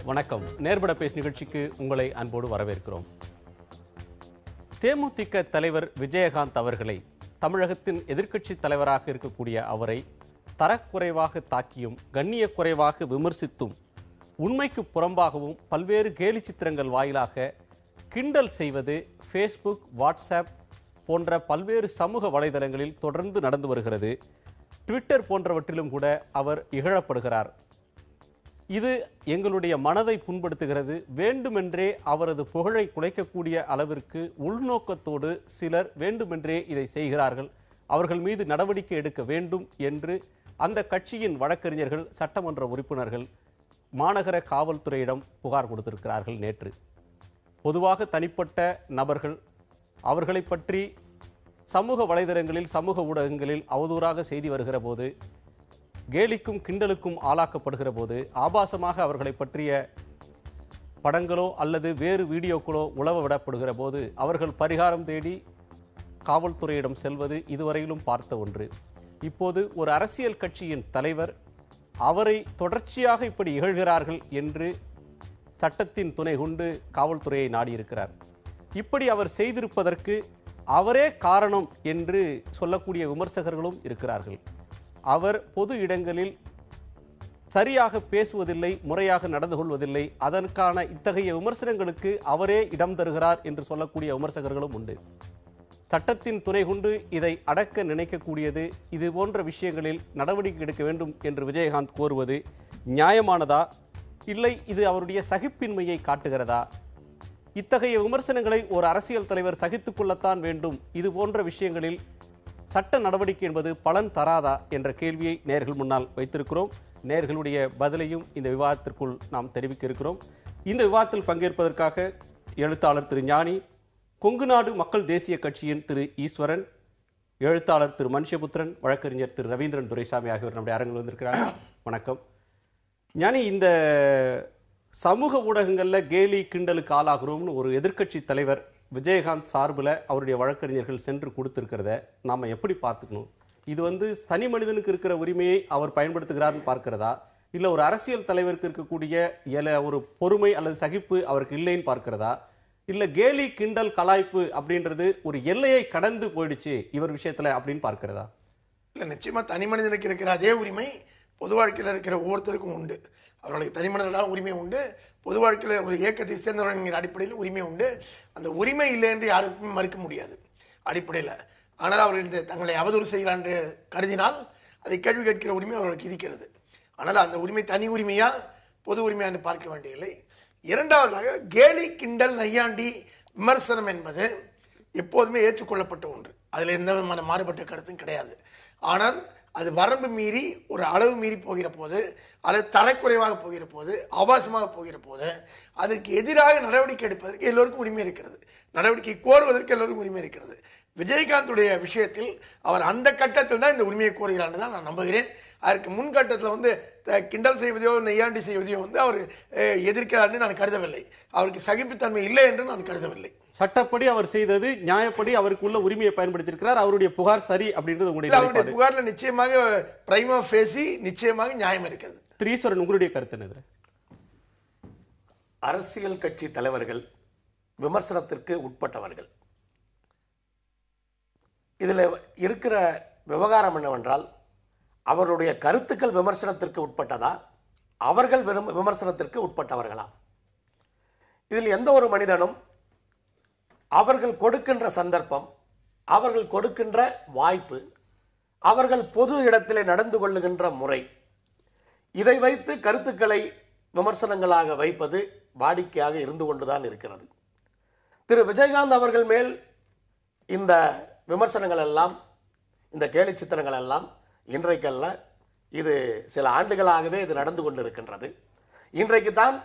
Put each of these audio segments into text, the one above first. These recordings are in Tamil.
வணக்கம். நேர்பட பேசு நிகழ்ச்சிக்கு உங்களை அன்போடு வரவேற்கிறோம். தேமுதிக தலைவர் விஜயகாந்த் அவர்களை, தமிழகத்தின் எதிர்க்கட்சி தலைவராக இருக்கக்கூடிய அவரை தரக்குறைவாக தாக்கியும் கண்ணிய குறைவாக விமர்சித்தும் உண்மைக்கு புறம்பாகவும் பல்வேறு கேலி சித்திரங்கள் வாயிலாக கிண்டல் செய்வது ஃபேஸ்புக், வாட்ஸ்அப் போன்ற பல்வேறு சமூக வலைதளங்களில் தொடர்ந்து நடந்து வருகிறது. ட்விட்டர் போன்றவற்றிலும் கூட அவர் இகழப்படுகிறார். இது எங்களுடைய மனதை புண்படுத்துகிறது. வேண்டுமென்றே அவரது புகழை குலைக்கக்கூடிய அளவிற்கு உள்நோக்கத்தோடு சிலர் வேண்டுமென்றே இதை செய்கிறார்கள். அவர்கள் மீது நடவடிக்கை எடுக்க வேண்டும் என்று அந்த கட்சியின் வழக்கறிஞர்கள், சட்டமன்ற உறுப்பினர்கள் மாநகர காவல்துறையிடம் புகார் கொடுத்திருக்கிறார்கள். நேற்று பொதுவாக தனிப்பட்ட நபர்கள் அவர்களை பற்றி சமூக வலைதளங்களில், சமூக ஊடகங்களில் அவதூறாக செய்தி வருகிற போது, கேலிக்கும் கிண்டலுக்கும் ஆளாக்கப்படுகிற போது, ஆபாசமாக அவர்களை பற்றிய படங்களோ அல்லது வேறு வீடியோக்களோ உலவ விடப்படுகிற போது அவர்கள் பரிகாரம் தேடி காவல்துறையிடம் செல்வது இதுவரையிலும் பார்த்த ஒன்று. இப்போது ஒரு அரசியல் கட்சியின் தலைவர் அவரை தொடர்ச்சியாக இப்படி இகழ்கிறார்கள் என்று சட்டத்தின் துணை கொண்டு காவல்துறையை நாடியிருக்கிறார். இப்படி அவர் செய்திருப்பதற்கு அவரே காரணம் என்று சொல்லக்கூடிய விமர்சகர்களும் இருக்கிறார்கள். அவர் பொது இடங்களில் சரியாக பேசுவதில்லை, முறையாக நடந்து கொள்வதில்லை, அதற்கான இத்தகைய விமர்சனங்களுக்கு அவரே இடம் தருகிறார் என்று சொல்லக்கூடிய விமர்சகர்களும் உண்டு. சட்டத்தின் துணை கொண்டு இதை அடக்க நினைக்கக்கூடியது, இது போன்ற விஷயங்களில் நடவடிக்கை எடுக்க வேண்டும் என்று விஜயகாந்த் கோருவது நியாயமானதா, இல்லை இது அவருடைய சகிப்பின்மையை காட்டுகிறதா? இத்தகைய விமர்சனங்களை ஒரு அரசியல் தலைவர் சகித்துக் கொள்ளத்தான் வேண்டும். இது போன்ற விஷயங்களில் சட்ட நடவடிக்கை என்பது பலன் தராதா என்ற கேள்வியை நேயர்கள் முன்னால் வைத்திருக்கிறோம். நேயர்களுடைய பதிலையும் இந்த விவாதத்திற்குள் நாம் தெரிவிக்க இருக்கிறோம். இந்த விவாதத்தில் பங்கேற்பதற்காக எழுத்தாளர் திரு ஞானி, கொங்கு நாடு மக்கள் தேசிய கட்சியின் திரு ஈஸ்வரன், எழுத்தாளர் திரு மனுஷபுத்திரன், வழக்கறிஞர் திரு ரவீந்திரன் துரைசாமி ஆகியோர் நம்முடைய அரங்கில் வந்திருக்கிறார்கள். வணக்கம் ஞானி. இந்த சமூக ஊடகங்களில் கேலி கிண்டலுக்கு ஆளாகிறோம்னு ஒரு எதிர்க்கட்சி தலைவர் விஜயகாந்த் சார்பில் அவருடைய வழக்கறிஞர்கள் சென்று கொடுத்திருக்கிறத நாம் எப்படி பார்த்துக்கணும்? இது தனி மனிதனுக்கு இருக்கிற உரிமையை அவர் பயன்படுத்துகிறார்னு பார்க்கிறதா, இல்லை ஒரு அரசியல் தலைவருக்கு இருக்கக்கூடிய ஒரு பொறுமை அல்லது சகிப்பு அவருக்கு இல்லைன்னு பார்க்கிறதா, இல்லை கேலி கிண்டல் கலாய்ப்பு அப்படின்றது ஒரு எல்லையை கடந்து போயிடுச்சு இவர் விஷயத்தில் அப்படின்னு பார்க்கிறதா? இல்லை, நிச்சயமாக தனி மனிதனுக்கு இருக்கிற அதே உரிமை பொது வாழ்க்கையில் இருக்கிற ஒவ்வொருத்தருக்கும் உண்டு. அவர்களுக்கு தனி மனிதனாக உரிமை உண்டு, பொது வாழ்க்கையில் ஒரு இயக்கத்தை சேர்ந்தவர்கள் அடிப்படையில் உரிமை உண்டு. அந்த உரிமை இல்லை என்று யாருக்குமே மறுக்க முடியாது அடிப்படையில். ஆனால் அவர்கள் தங்களை அவதூறு செய்கிறார் என்று கருதினால் அதை கேள்வி கேட்கிற உரிமை அவர்களுக்கு இருக்கிறது. ஆனால் அந்த உரிமை தனி உரிமையா பொது உரிமையா என்று பார்க்க வேண்டியதில்லை. இரண்டாவதாக, கேலி கிண்டல் நையாண்டி விமர்சனம் என்பது எப்போதுமே ஏற்றுக்கொள்ளப்பட்ட ஒன்று. அதில் எந்த விதமான மாறுபட்ட கருத்தும் கிடையாது. ஆனால் அது வரம்பு மீறி ஒரு அளவு மீறி போகிற போது, அல்லது தரக்குறைவாக போகிற போது, ஆபாசமாக போகிற போது அதற்கு எதிராக நடவடிக்கை எடுப்பதற்கு எல்லோருக்கும் உரிமை இருக்கிறது. நடவடிக்கை கோருவதற்கு எல்லோருக்கும் உரிமை இருக்கிறது. விஜயகாந்துடைய விஷயத்தில் அவர் அந்த கட்டத்தில் தான் இந்த உரிமையை கோருகிறார் தான் நான் நம்புகிறேன். அதற்கு முன் கட்டத்தில் கிண்டல் செய்வதையோ நெய்யாண்டி செய்வதையோ அவர் எதிர்க்கிறார் நான் கருதவில்லை. அவருக்கு சகிப்புத்தன்மை இல்லை என்று நான் கருதவில்லை. சட்டப்படி அவர் செய்தது நியாயப்படி அவருக்கு உள்ள உரிமையை பயன்படுத்தியிருக்கிறார். அவருடைய புகார் சரி அப்படின்றது உங்களுடைய புகார்ல நிச்சயமாக பிரைமா ஃபேசி நிச்சயமாக நியாயம் இருக்கிறது. ஈஸ்வரன், உங்களுடைய கருத்து என்ன? அரசியல் கட்சி தலைவர்கள் விமர்சனத்திற்கு உட்பட்டவர்கள். இதில் இருக்கிற விவகாரம் என்னவென்றால், அவருடைய கருத்துக்கள் விமர்சனத்திற்கு உட்பட்டதா, அவர்கள் விமர்சனத்திற்கு உட்பட்டவர்களா? இதில் எந்த ஒரு மனிதனும் அவர்கள் கொடுக்கின்ற சந்தர்ப்பம், அவர்கள் கொடுக்கின்ற வாய்ப்பு, அவர்கள் பொது இடத்திலே நடந்து கொள்ளுகின்ற முறை, இதை வைத்து கருத்துக்களை விமர்சனங்களாக வைப்பது வாடிக்கையாக இருந்து கொண்டுதான் இருக்கிறது. திரு விஜயகாந்த் அவர்கள் மேல் இந்த விமர்சனங்கள் எல்லாம், இந்த கேலி சித்திரங்கள் எல்லாம் இன்றைக்கல்ல, இது சில ஆண்டுகளாகவே இது நடந்து கொண்டிருக்கின்றது. இன்றைக்கு தான்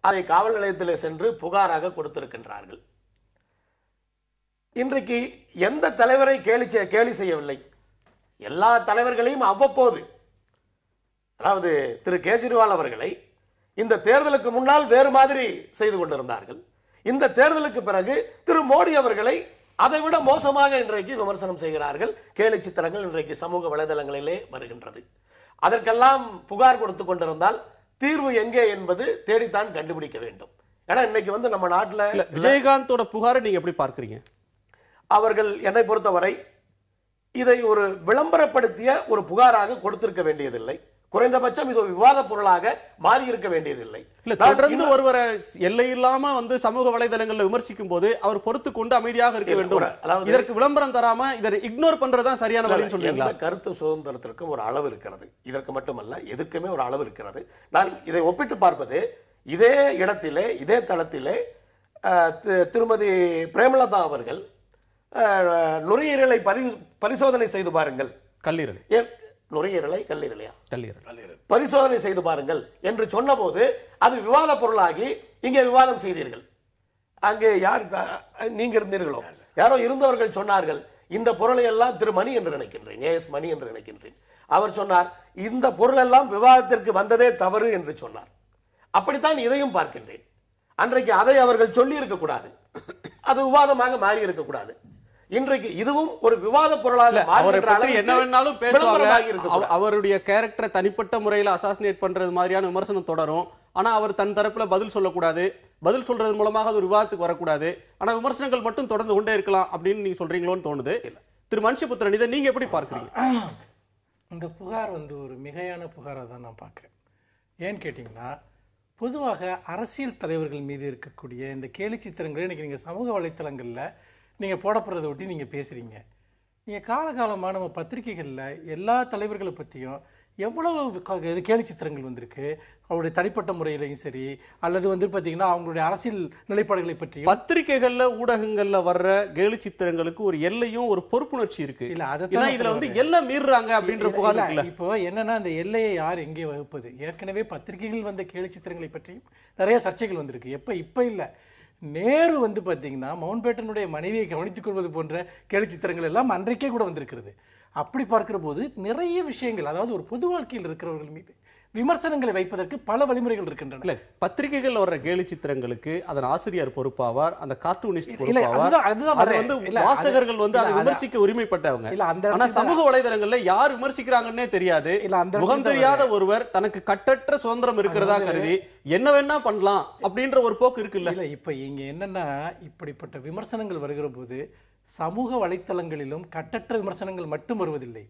அதை காவல் நிலையத்தில் சென்று புகாராக கொடுத்திருக்கின்றார்கள். இன்றைக்கு எந்த தலைவரை கேலி செய்யவில்லை? எல்லா தலைவர்களையும் அவ்வப்போது, அதாவது திரு கேஜ்ரிவால் அவர்களை இந்த தேர்தலுக்கு முன்னால் வேறு மாதிரி செய்து கொண்டிருந்தார்கள். இந்த தேர்தலுக்கு பிறகு திரு மோடி அவர்களை அதை விட மோசமாக இன்றைக்கு விமர்சனம் செய்கிறார்கள். கேலி சித்திரங்கள் இன்றைக்கு சமூக வலைதளங்களிலே வருகின்றது. அதற்கெல்லாம் புகார் கொடுத்து கொண்டிருந்தால் தீர்வு எங்கே என்பது தேடித்தான் கண்டுபிடிக்க வேண்டும். ஏன்னா இன்னைக்கு நம்ம நாட்டில் விஜயகாந்தோட புகாரை நீங்க எப்படி பார்க்கிறீங்க? அவர்கள் என்னை பொறுத்தவரை இதை ஒரு விளம்பரப்படுத்திய ஒரு புகாராக கொடுத்திருக்க வேண்டியதில்லை. குறைந்தபட்சம் இது ஒரு விவாத பொருளாக மாறி இருக்க வேண்டியதில்லை. தொடர்ந்து ஒருவரை எல்லை இல்லாம சமூக வலைதளங்கள்ல விமர்சிக்கும் போது அவர் பொறுத்து கொண்டு அமைதியாக இருக்க வேண்டும். இதற்கு விளம்பரம் தராம இதை இக்னோர் பண்றதுதான் சரியான வழின்னு சொல்றீங்களா? கருத்து சுதந்திரத்திற்கும் ஒரு அளவு இருக்கிறது. இதற்கு மட்டுமல்ல, எதுக்குமே ஒரு அளவு இருக்கிறது. நான் இதை ஒப்பிட்டு பார்ப்பது, இதே இடத்திலே இதே தளத்திலே திருமதி பிரேமலதா அவர்கள் நுரையீரலை பரிசோதனை செய்து பாருங்கள், கல்லீரல் நுரையீரலை கல்லீரலையா கல்லீரல் பரிசோதனை செய்து பாருங்கள் என்று சொன்னபோது அது விவாத பொருளாகி இங்கே விவாதம் செய்தீர்கள். அங்கே யார் நீங்க இருந்தீர்களோ யாரோ இருந்தவர்கள் சொன்னார்கள், இந்த பொருளை எல்லாம் திரு மணி என்று நினைக்கின்றேன், ஏஎஸ் மணி என்று நினைக்கின்றேன், அவர் சொன்னார் இந்த பொருள் எல்லாம் விவாதத்திற்கு வந்ததே தவறு என்று சொன்னார். அப்படித்தான் இதையும் பார்க்கின்றேன். அன்றைக்கு அதை அவர்கள் சொல்லி இருக்க கூடாது, அது விவாதமாக மாறி இருக்க கூடாது. இன்றைக்கு இதுவும் ஒரு விவாத பொருளாக என்ன வேணாலும் பேசுவாங்க. அவருடைய கேரக்டரை தனிப்பட்ட முறையில் அசாசினேட் பண்றது மாதிரியான விமர்சனம் தொடரும். ஆனா அவர் தன் தரப்புல பதில் சொல்லக்கூடாது, பதில் சொல்றது மூலமாக அது ஒரு விவாதத்துக்கு வரக்கூடாது. ஆனா விமர்சனங்கள் மட்டும் தொடர்ந்து கொண்டே இருக்கலாம் அப்படின்னு நீங்க சொல்றீங்களோன்னு தோணுது. திரு மனுஷபுத்திரன், இதை நீங்க எப்படி பார்க்கிறீங்க? இந்த புகார் ஒரு மிகையான புகாராக தான் நான் பார்க்கிறேன். ஏன்னு கேட்டீங்கன்னா, பொதுவாக அரசியல் தலைவர்கள் மீது இருக்கக்கூடிய இந்த கேலி சித்திரங்களை இன்னைக்கு நீங்க சமூக வலைத்தளங்கள்ல நீங்கள் போடப்படுறதை ஒட்டி நீங்கள் பேசுகிறீங்க. நீங்கள் காலகாலமாக நம்ம பத்திரிகைகளில் எல்லா தலைவர்களை பற்றியும் எவ்வளவு கேலி சித்திரங்கள் வந்திருக்கு. அவருடைய தனிப்பட்ட முறையிலையும் சரி, அல்லது பார்த்தீங்கன்னா அவங்களுடைய அரசியல் நிலைப்பாடுகளை பற்றியும் பத்திரிகைகள்ல ஊடகங்கள்ல வர்ற கேலி சித்திரங்களுக்கு ஒரு எல்லையும் ஒரு பொறுப்புணர்ச்சி இருக்கு. இல்ல அதான் இதுல எல்லாம் மீறுறாங்க அப்படின்ற புகார் இருக்குல்ல. இப்போ என்னன்னா, அந்த எல்லையை யார் எங்கே வகுப்பது? ஏற்கனவே பத்திரிகைகள் வந்த கேலி சித்திரங்களை பற்றியும் நிறைய சர்ச்சைகள் வந்திருக்கு. இப்ப இல்லை, நேரு பார்த்தீங்கன்னா மவுண்ட்பேட்டனுடைய மனைவியை கவனித்துக் கொள்வது போன்ற கேலி சித்திரங்கள் எல்லாம் அன்றைக்கே கூட வந்திருக்கிறது. அப்படி பார்க்கிற போது நிறைய விஷயங்கள், அதாவது ஒரு பொது வாழ்க்கையில் இருக்கிறவர்கள் மீது விமர்சனங்களை வைப்பதற்கு பல வழிமுறைகள் இருக்கின்றன. பத்திரிகைகள் வர்ற கேலி சித்திரங்களுக்கு அதன் ஆசிரியர் பொறுப்பாவார், அந்த கார்ட்டூனிஸ்ட் பொறுப்பாவார். வாசகர்கள் அதை விமர்சிக்க உரிமைப்பட்டவங்க. ஆனா சமூக வலைதளங்கள்ல யார் விமர்சிக்கிறாங்கன்னே தெரியாது. முகம் தெரியாத ஒருவர் தனக்கு கட்டற்ற சுதந்திரம் இருக்கிறதா கருதி என்ன வேணா பண்ணலாம் அப்படின்ற ஒரு போக்கு இருக்குல்ல. இல்ல இப்ப இங்க என்னன்னா, இப்படிப்பட்ட விமர்சனங்கள் வருகிற போது சமூக வலைத்தளங்களிலும் கட்டற்ற விமர்சனங்கள் மட்டும் வருவதில்லை,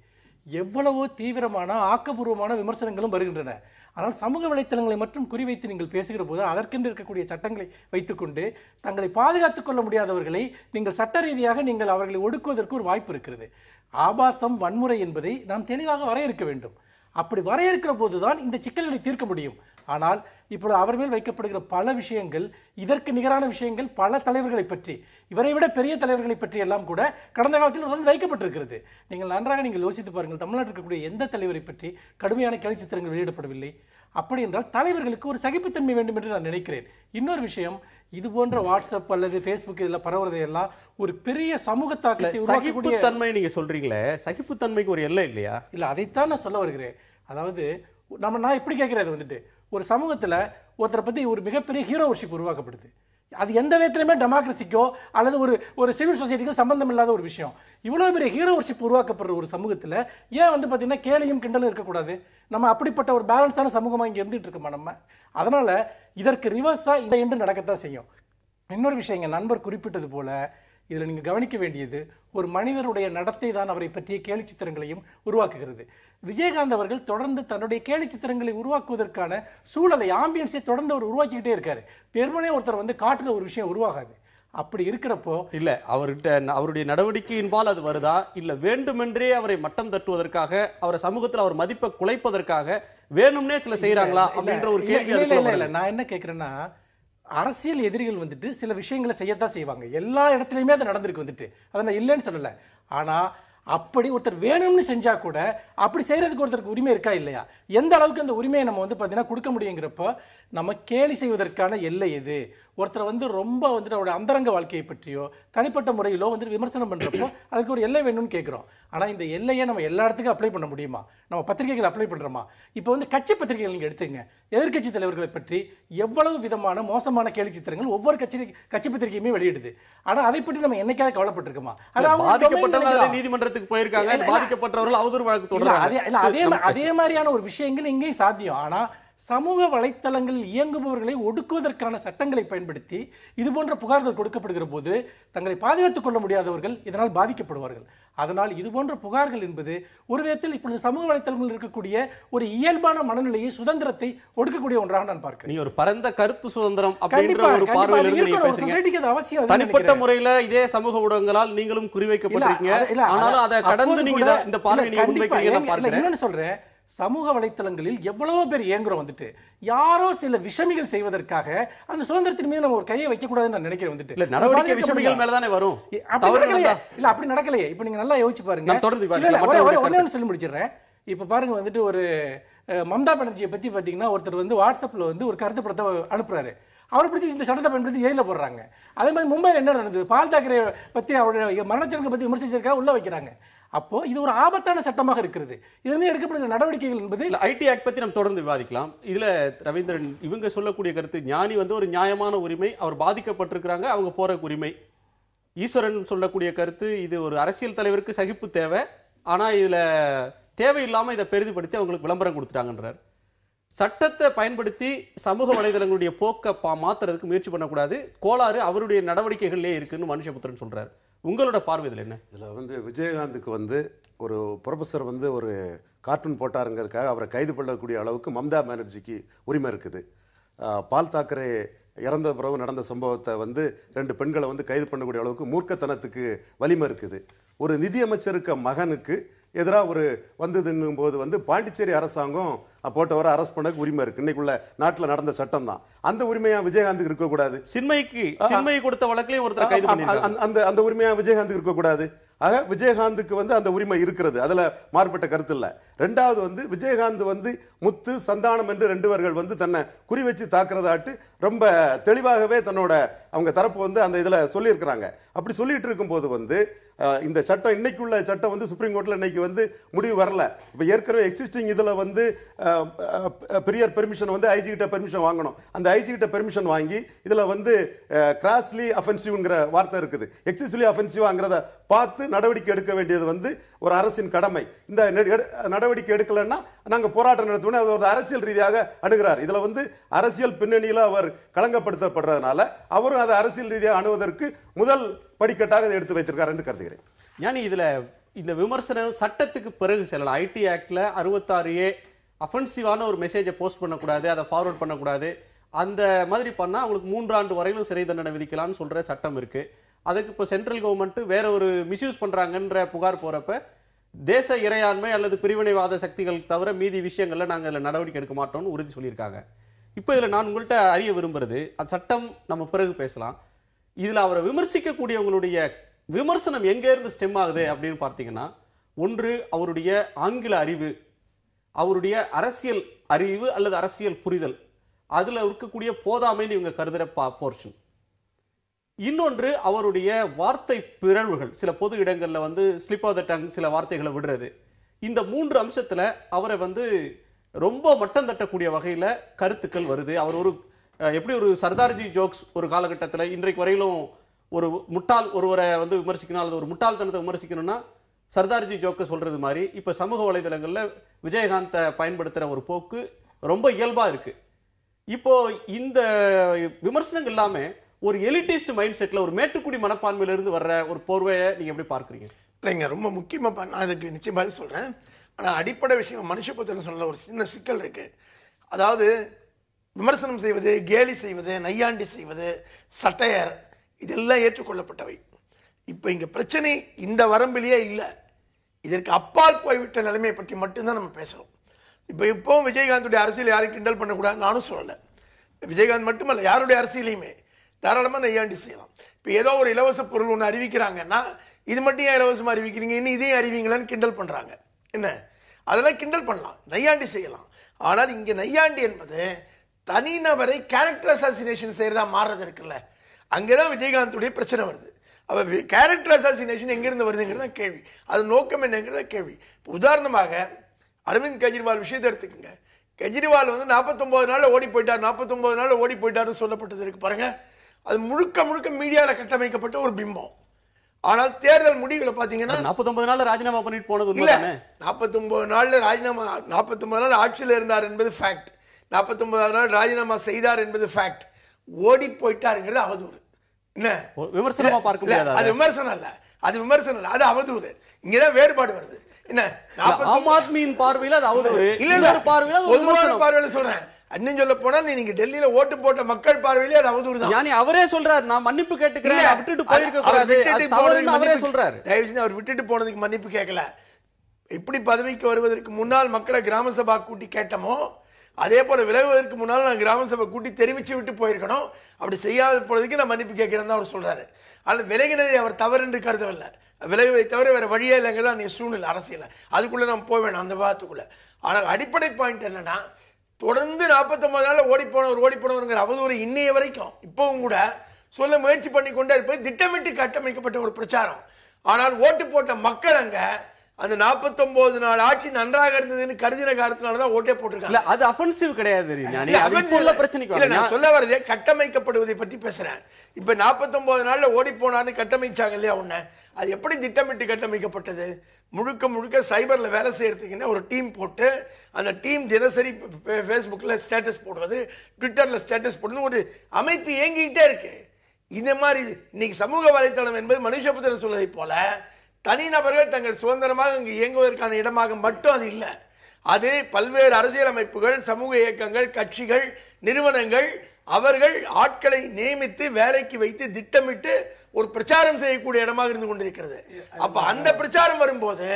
எவ்வளவோ தீவிரமான ஆக்கப்பூர்வமான விமர்சனங்களும் வருகின்றன. ஆனால் சமூக வலைத்தளங்களை மட்டும் குறிவைத்து நீங்கள் பேசுகிற போது அதற்கென்று இருக்கக்கூடிய சட்டங்களை வைத்துக்கொண்டு தங்களை பாதுகாத்துக் கொள்ள முடியாதவர்களை நீங்கள் சட்ட ரீதியாக நீங்கள் அவர்களை ஒடுக்குவதற்கு ஒரு வாய்ப்பு இருக்கிறது. ஆபாசம், வன்முறை என்பதை நாம் தெளிவாக வரையறுக்க வேண்டும். அப்படி வரையறுக்கிற போதுதான் இந்த சிக்கல்களை தீர்க்க முடியும். ஆனால் இப்பொழுது அவர் மேல் வைக்கப்படுகிற பல விஷயங்கள், இதற்கு நிகரான விஷயங்கள் பல தலைவர்களை பற்றி, இவரை விட பெரிய தலைவர்களை பற்றி எல்லாம் கூட கடந்த காலத்தில் வந்து வைக்கப்பட்டிருக்கிறது. நீங்கள் நன்றாக யோசித்து பாருங்கள், தமிழ்நாட்டில் இருக்கக்கூடிய எந்த தலைவரை பற்றி கடுமையான கேலி சித்திரங்கள் வெளியிடப்படவில்லை. அப்படி என்றால் தலைவர்களுக்கு ஒரு சகிப்புத்தன்மை வேண்டும் என்று நான் நினைக்கிறேன். இன்னொரு விஷயம், இது போன்ற வாட்ஸ்அப் அல்லது ஃபேஸ்புக் இதில் பரவுறதையெல்லாம் ஒரு பெரிய சமூக தாக்கத்தை உருவாக்கக்கூடிய தன்மை நீங்க சொல்றீங்களே, சகிப்புத்தன்மைக்கு ஒரு எல்லை இல்லையா? இல்ல, அதைத்தான் நான் சொல்ல வருகிறேன். அதாவது நான் எப்படி கேட்கிறேன், ஒரு சமூகத்தில் ஒருத்தரை பற்றி ஒரு மிகப்பெரிய ஹீரோ வர்ஷிப் உருவாக்கப்படுது. அது எந்த விதத்திலுமே டெமோக்ரஸிக்கோ அல்லது ஒரு சிவில் சொசைட்டிக்கோ சம்பந்தம் இல்லாத ஒரு விஷயம். இவ்வளவு பெரிய ஹீரோ வர்ஷிப் உருவாக்கப்படுற ஒரு சமூகத்தில் ஏன் பார்த்தீங்கன்னா கேலியும் கிண்டலும் இருக்கக்கூடாது? நம்ம அப்படிப்பட்ட ஒரு பேலன்ஸான சமூகமாக இங்கே இருந்துட்டு இருக்கோமா நம்ம? அதனால இதற்கு ரிவர்ஸா இதை என்று நடக்கத்தான் செய்யும். இன்னொரு விஷயம், எங்கள் நண்பர் குறிப்பிட்டது போல இதில் நீங்கள் கவனிக்க வேண்டியது, ஒரு மனிதருடைய நடத்தை தான் அவரை பற்றிய கேலி சித்திரங்களையும் உருவாக்குகிறது. விஜயகாந்த் அவர்கள் தொடர்ந்து தன்னுடைய கேலி சித்திரங்களை உருவாக்குவதற்கான சூழலை, ஆம்பியன்ஸை தொடர்ந்து அவர் உருவாக்கிக்கிட்டே இருக்காரு. பெருமனே ஒருத்தர் காட்டுற ஒரு விஷயம் உருவாகாது. அப்படி இருக்கிறப்போ இல்ல அவருடைய நடவடிக்கையின்பால் அது வருதா, இல்ல வேண்டுமென்றே அவரை மட்டம் தட்டுவதற்காக, அவரை சமூகத்தில் அவர் மதிப்பை குலைப்பதற்காக வேணும்னே சில செய்யறாங்களா அப்படின்ற ஒரு கேள்வி. இல்ல, நான் என்ன கேட்கிறேன்னா, அரசியல் எதிரிகள் சில விஷயங்களை செய்யத்தான் செய்வாங்க. எல்லா இடத்துலையுமே அது நடந்திருக்கு. அதை நான் இல்லைன்னு சொல்லல. ஆனா அப்படி ஒருத்தர் வேணும்னு செஞ்சா கூட அப்படி செய்யறதுக்கு ஒருத்தருக்கு உரிமை இருக்கா இல்லையா? எந்த அளவுக்கு அந்த உரிமையை நம்ம பார்த்தீங்கன்னா கொடுக்க முடியுங்கிறப்ப நம்ம கேலி செய்வதற்கான எல்லை எது? ஒருத்தரை வந்து ரொம்ப வந்துட்டு அவருடைய அந்தரங்க வாழ்க்கையை பற்றியோ தனிப்பட்ட முறையிலோ வந்துட்டு விமர்சனம் பண்றப்போ அதுக்கு ஒரு எல்லை வேணும்னு கேட்கிறோம். ஆனா இந்த எல்லையை நம்ம எல்லா இடத்துக்கும் அப்ளை பண்ண முடியுமா? நம்ம பத்திரிகைகள் அப்ளை பண்றோமா? இப்போ வந்து கட்சி பத்திரிகைகள் நீங்க எடுத்துங்க, எதிர்க்கட்சி தலைவர்களை பற்றி எவ்வளவு விதமான மோசமான கேலி சித்திரங்கள் ஒவ்வொரு கட்சி பத்திரிகையுமே வெளியிடுது. ஆனா அதை பற்றி நம்ம என்னைக்காவது கவலைப்பட்டிருக்கோமா? பாதிக்கப்பட்டவர்கள் நீதிமன்றத்துக்கு போயிருக்காங்க, பாதிக்கப்பட்டவர்கள் அவதூறு வழக்கு தொடர்றாங்க. அதே மாதிரியான ஒரு விஷயங்கள் இங்கேயும் சாத்தியம். ஆனா சமூக வலைத்தளங்களில் இயங்குபவர்களை ஒடுக்குவதற்கான சட்டங்களை பயன்படுத்தி இது போன்ற புகார்கள் கொடுக்கப்படுகிற போது தங்களை பாதுகாத்துக் கொள்ள முடியாதவர்கள் இதனால் பாதிக்கப்படுவார்கள். அதனால் இது போன்ற புகார்கள் என்பது ஒரு விதத்தில் இப்பொழுது சமூக வலைத்தளங்களில் இருக்கக்கூடிய ஒரு இயல்பான மனநிலையை, சுதந்திரத்தை ஒடுக்கக்கூடிய ஒன்றாக நான் பார்க்கிறேன். நீ ஒரு பரந்த கருத்து சுதந்திரம் அப்படின்ற ஒரு பார்வையில இருந்து நீங்க பேசுறீங்க. தனிப்பட்ட முறையில இதே சமூக ஊடகங்களால் நீங்களும் குறிவைக்கப்பட்டிருக்கீங்க. ஆனாலும் அதை கடந்து நீங்க இந்த பார்வையை நீங்க முன்வைக்கிறீங்க. நான் பார்க்கிறேன். என்னன்னு சொல்றேன், சமூக வலைத்தளங்களில் எவ்வளவோ பேர் இயங்குறோம் வந்துட்டு யாரோ சில விஷமிகள் செய்வதற்காக அந்த சுதந்திரத்தின் மீது நம்ம ஒரு கையை வைக்க கூடாதுன்னு நான் நினைக்கிறேன். வந்துட்டு நடவடிக்கை விஷமிகள் மேல தானே வரும். இல்ல அப்படி நடக்கலையே. இப்ப நீங்க நல்லா யோசிச்சு பாருங்க. ஒரே சொல்லி முடிச்சிடுறேன். இப்ப பாருங்க வந்துட்டு ஒரு மம்தா பானர்ஜியை பத்தி பாத்தீங்கன்னா ஒருத்தர் வந்து வாட்ஸ்அப்ல வந்து ஒரு கருத்து படத்தை அனுப்புறாரு. அவரை பிடிச்சி இந்த சட்டத்தை பயன்படுத்தி ஜெயில போடுறாங்க. அதே மாதிரி மும்பையில் என்ன நடந்தது, பால் தாக்கரே பத்தி அவருடைய மரணச்சடங்கை பத்தி விமர்சிச்சிருக்கா உள்ள வைக்கிறாங்க. அப்போ இது ஒரு ஆபத்தான சட்டமாக இருக்கிறது. இதுமே எடுக்கப்படுகிற நடவடிக்கைகள் என்பது ஐடி ஆக்ட் பத்தி நம்ம தொடர்ந்து விவாதிக்கலாம். இதுல ரவீந்திரன் இவங்க சொல்லக்கூடிய கருத்து, ஞானி வந்து ஒரு நியாயமான உரிமை, அவர் பாதிக்கப்பட்டிருக்கிறாங்க, அவங்க போற உரிமை. ஈஸ்வரன் சொல்லக்கூடிய கருத்து, இது ஒரு அரசியல் தலைவருக்கு சகிப்பு தேவை, ஆனா இதுல தேவையில்லாம இதை பெரிதுபடுத்தி அவங்களுக்கு விளம்பரம் கொடுத்துட்டாங்கன்றார். சட்டத்தை பயன்படுத்தி சமூக வலைதளங்களுடைய போக்க மாத்துறதுக்கு முயற்சி பண்ணக்கூடாது, கோளாறு அவருடைய நடவடிக்கைகளிலே இருக்குன்னு மனுஷபுத்திரன் சொல்றாரு. உங்களோட பார்வை இதில் என்ன? இதில் வந்து விஜயகாந்துக்கு வந்து ஒரு ப்ரொஃபஸர் வந்து ஒரு கார்ட்டூன் போட்டாருங்கிறதுக்காக அவரை கைது பண்ணக்கூடிய அளவுக்கு மம்தா பானர்ஜிக்கு உரிமை இருக்குது. பால் தாக்கரே இறந்த பிறகு நடந்த சம்பவத்தை வந்து 2 பெண்களை வந்து கைது பண்ணக்கூடிய அளவுக்கு மூர்க்கத்தனத்துக்கு வலிமை இருக்குது. ஒரு நிதியமைச்சருக்கு மகனுக்கு எதிராக ஒரு வந்ததுன்னும் போது வந்து பாண்டிச்சேரி அரசாங்கம் போட்டவரை அரெஸ்ட் பண்ண உரிமை இருக்கு. இன்னைக்குள்ள நாட்டில் நடந்த சட்டம் தான். அந்த உரிமையா விஜயகாந்துக்கு இருக்கக்கூடாது? சின்மை கொடுத்த வழக்கிலையும் ஒருத்தர் கைது பண்ணிருக்காங்க. அந்த உரிமையா விஜயகாந்துக்கு இருக்கக்கூடாது? ஆக விஜயகாந்துக்கு வந்து அந்த உரிமை இருக்கிறது, அதுல மாறுபட்ட கருத்து இல்ல. ரெண்டாவது வந்து விஜயகாந்த் வந்து முத்து சந்தானம் என்று 2 பேர்கள் வந்து தன்னை குறி வச்சு தாக்குறதாட்டு ரொம்ப தெளிவாகவே தன்னோட அவங்க தரப்பு வந்து அந்த இதுல சொல்லியிருக்கிறாங்க. அப்படி சொல்லிட்டு இருக்கும் போது வந்து இந்த சட்டம் இன்னைக்குள்ள சட்டம் வந்து சுப்ரீம் கோர்ட்ல இன்னைக்கு வந்து முடிவு வரல. இப்ப ஏற்கனவே எக்ஸிஸ்டிங் இதுல வந்து பிரியர் பெர்மிஷன் வந்து ஐஜி கிட்ட பெர்மிஷன் வாங்கணும். அந்த ஐஜி கிட்ட பெர்மிஷன் வாங்கி இதுல வந்து கிராஸ்லி அஃபென்சிவ்ங்கிற வார்த்தை இருக்குது. எக்ஸசிவ்லி அஃபென்சிவ்ங்கிறத பார்த்து நடவடிக்கை எடுக்க வேண்டியது வந்து ஒரு அரசின் கடமை. இந்த நடவடிக்கை எடுக்கலன்னா நாங்க போராட்டம் நடத்துவோம். அவர் அரசியல் ரீதியாக அணுகிறார். இதுல வந்து அரசியல் பின்னணியில அவர் களங்கப்படுத்தப்படுறதுனால அவரும் அதை அரசியல் ரீதியாக அணுவதற்கு முதல் படிக்கட்டாக இதை எடுத்து வைத்திருக்கார் என்று கருதுகிறேன். ஞானி, இதுல இந்த விமர்சனம் சட்டத்துக்கு பிறகு செல்லலாம். ஐடி ஆக்ட்ல 66A அஃபென்சிவான ஒரு மெசேஜை போஸ்ட் பண்ணக்கூடாது, அதை ஃபார்வர்ட் பண்ணக்கூடாது, அந்த மாதிரி பண்ணா அவங்களுக்கு 3 ஆண்டு வரையிலும் சிறை தண்டனை விதிக்கலாம்னு சொல்ற சட்டம் இருக்கு. அதுக்கு இப்போ சென்ட்ரல் கவர்மெண்ட் வேற ஒரு மிஸ்யூஸ் பண்றாங்கன்ற புகார் போறப்ப தேச இறையாண்மை அல்லது பிரிவினைவாத சக்திகள் தவிர மீதி விஷயங்கள்ல நாங்க இதுல நடவடிக்கை எடுக்க மாட்டோம்னு உறுதி சொல்லியிருக்காங்க. இப்போ இதுல நான் உங்கள்கிட்ட அறிய விரும்புறது, அந்த சட்டம் நம்ம பிறகு பேசலாம், இதுல அவரை விமர்சிக்கக்கூடியவங்களுடைய விமர்சனம் எங்க இருந்து ஸ்டெம் ஆகுது அப்படின்னு பார்த்தீங்கன்னா, ஒன்று அவருடைய ஆங்கில அறிவு, அவருடைய அரசியல் அறிவு அல்லது அரசியல் புரிதல், அதுல இருக்கக்கூடிய போதாமைன்னு இவங்க கருதுற போர்ஷன். இன்னொன்று அவருடைய வார்த்தை பிறழ்வுகள், சில பொது இடங்கள்ல வந்து ஸ்லிப் ஆஃப் த டங் சில வார்த்தைகளை விடுறது. இந்த 3 அம்சத்துல அவரை வந்து ரொம்ப மட்டம் தட்டக்கூடிய வகையில கருத்துக்கள் வருது. அவர் ஒரு எப்படி ஒரு சர்தார்ஜி ஜோக்ஸ் ஒரு காலகட்டத்தில் இன்றைக்கு வரையிலும் ஒரு முட்டாள் ஒருவரை வந்து விமர்சிக்கணும் அல்லது ஒரு முட்டாள்தனத்தை விமர்சிக்கணும்னா சர்தார்ஜி ஜோக்கை சொல்றது மாதிரி இப்ப சமூக வலைதளங்கள்ல விஜயகாந்தை பயன்படுத்துற ஒரு போக்கு ரொம்ப இயல்பா இருக்கு. இப்போ இந்த விமர்சனங்கள் எல்லாமே ஒரு எலிட்டிஸ்ட் மைண்ட் செட்ல ஒரு மேட்டுக்குடி மனப்பான்மையில இருந்து வர்ற ஒரு போர்வையை நீங்க எப்படி பார்க்குறீங்க? இல்லைங்க, ரொம்ப முக்கியமா நான் இதுக்கு நிச்சயமாக சொல்றேன். ஆனா அடிப்படை விஷயம் மனுஷபுத்திரன் சொல்ல ஒரு சின்ன சிக்கல் இருக்கு. அதாவது விமர்சனம் செய்வது, கேலி செய்வது, நையாண்டி செய்வது, சட்டையர், இதெல்லாம் ஏற்றுக்கொள்ளப்பட்டவை. இப்போ இங்க பிரச்சனை இந்த வரம்பிலேயே இல்லை, இதற்கு அப்பால் போய்விட்ட நிலைமையை பற்றி மட்டும்தான் நம்ம பேசுறோம். இப்போ விஜயகாந்துடைய அரசியல் யாரையும் கிண்டல் பண்ணக்கூடாது நானும் சொல்லலை. விஜயகாந்த் மட்டுமல்ல, யாருடைய அரசியலையுமே தாராளமாக நையாண்டி செய்யலாம். இப்போ ஏதோ ஒரு இலவச பொருள் ஒன்று அறிவிக்கிறாங்கன்னா இது மட்டும் ஏன் இலவசமாக அறிவிக்கிறீங்க, இன்னும் இதையும் அறிவிங்களான்னு கிண்டல் பண்றாங்க. என்ன, அதெல்லாம் கிண்டல் பண்ணலாம், நையாண்டி செய்யலாம். ஆனால் இங்கே நையாண்டி என்பது தனிநபரை கேரக்டர் அசாசினேஷன் செய்யறதா மாறுறது இருக்குல்ல, அங்கதான் விஜயகாந்துடைய பிரச்சனை வருது. அவ கேரக்டர் அசாசினேஷன் எங்கிருந்து வருதுங்கிறத கேள்வி, அது நோக்கம் என்னங்கிறத கேள்வி. உதாரணமாக அரவிந்த் கெஜ்ரிவால் விஷயத்தை எடுத்துக்கோங்க. கெஜ்ரிவால் வந்து 49 நாள்ல ஓடி போயிட்டார், 49 நாள்ல ஓடி போயிட்டாருன்னு சொல்லப்பட்டது இருக்கு பாருங்க. அது முழுக்க முழுக்க மீடியால கட்டமைக்கப்பட்ட ஒரு பிம்பம். ஆனால் தேர்தல் முடிவுல பாத்தீங்கன்னா 49 நாள்ல ராஜினாமா பண்ணிட்டு போனது இல்ல, உண்மைதானே? 49 நாள்ல ராஜினாமா, 49 நாள் ஆட்சியில் இருந்தார் என்பது ஃபேக்ட். 49 நாள் ராஜினாமா செய்தார் என்பது ஃபேக்ட். ஓடி போயிட்டாருங்கிறது அவதூறு. என்ன விமர்சனமா பார்க்க முடியாது. அது விமர்சனம் இல்ல, அது விமர்சனம் இல்ல, அது அவதூறு. இங்கதான் வேறுபாடு வருது. என்ன ஆம் ஆத்மியின் பார்வையில அது அவதூறு, இல்ல பார்வையில பொதுவான பார்வையில சொல்றேன். இன்னும் சொல்ல போனா நீங்க டெல்லியில ஓட்டு போட்ட மக்கள் பார்வையிலே அது அவதூறு தான். ஞானி அவரே சொல்றாரு, நான் மன்னிப்பு கேட்டுக்கிறேன், விட்டுட்டு போயிருக்க கூடாது, அது தவறுன்னு அவரே சொல்றாரு. தயவு செஞ்சு அவர் விட்டுட்டு போனதுக்கு மன்னிப்பு கேட்கல. எப்படி பதவிக்கு வருவதற்கு முன்னால் மக்களை கிராம சபா கூட்டி கேட்டமோ அதே போல விலகுவதற்கு முன்னால் நான் கிராம சபை கூட்டி தெரிவிச்சு விட்டு போயிருக்கணும். அப்படி செய்யாத போறதுக்கு நான் மன்னிப்பு கேட்கிறேன் தான் அவர் சொல்றாரு. ஆனால் விலகினதை அவர் தவறு என்று கருதவில்லை. விலகுவதை தவிர வேற வழியே இல்லைங்கதான் நீ சூழ்நிலை அரசியல், அதுக்குள்ள நம்ம போய் வேணும் அந்த விவாதத்துக்குள்ள. ஆனால் அடிப்படை பாயிண்ட் என்னன்னா, தொடர்ந்து 49 நாள்ல ஓடி போனவருங்கிற அவதூறு இன்னைய வரைக்கும் இப்பவும் கூட சொல்ல முயற்சி பண்ணி கொண்டே இருப்பது திட்டமிட்டு கட்டமைக்கப்பட்ட ஒரு பிரச்சாரம். ஆனால் ஓட்டு போட்ட மக்கள் அங்க அந்த 49 நாள் ஆட்சி நன்றாக இருந்ததுன்னு கருதின காரணத்தினாலதான் ஓட்டே போட்டிருக்காங்க. அது அஃபென்சிவ் கிடையாது. நான் சொல்ல வரதே கட்டமைக்கப்படுவதை பற்றி பேசுறேன். இப்ப 49 நாள்ல ஓடி போனான்னு கட்டமைச்சாங்க இல்லையா உன்ன, அது எப்படி திட்டமிட்டு கட்டமைக்கப்பட்டது? முழுக்க முழுக்க சைபர்ல வேலை செய்யறதுக்குன்னு ஒரு டீம் போட்டு அந்த டீம் தினசரி ஃபேஸ்புக்ல ஸ்டேட்டஸ் போடுவது, ட்விட்டர்ல ஸ்டேட்டஸ் போடுறது, ஒரு அமைப்பு இயங்கிக்கிட்டே இருக்கு. இந்த மாதிரி இன்னைக்கு சமூக வலைத்தளம் என்பது மனுஷபுத்திரன் சொல்வதை போல தனிநபர்கள் தங்கள் சுதந்திரமாக இங்கு இயங்குவதற்கான இடமாக மட்டும் அது இல்லை. அது பல்வேறு அரசியல் அமைப்புகள், சமூக இயக்கங்கள், கட்சிகள், நிறுவனங்கள் அவர்கள் ஆட்களை நியமித்து வேலைக்கு வைத்து திட்டமிட்டு ஒரு பிரச்சாரம் செய்யக்கூடிய இடமாக இருந்து கொண்டிருக்கிறது. அப்ப அந்த பிரச்சாரம் வரும்போது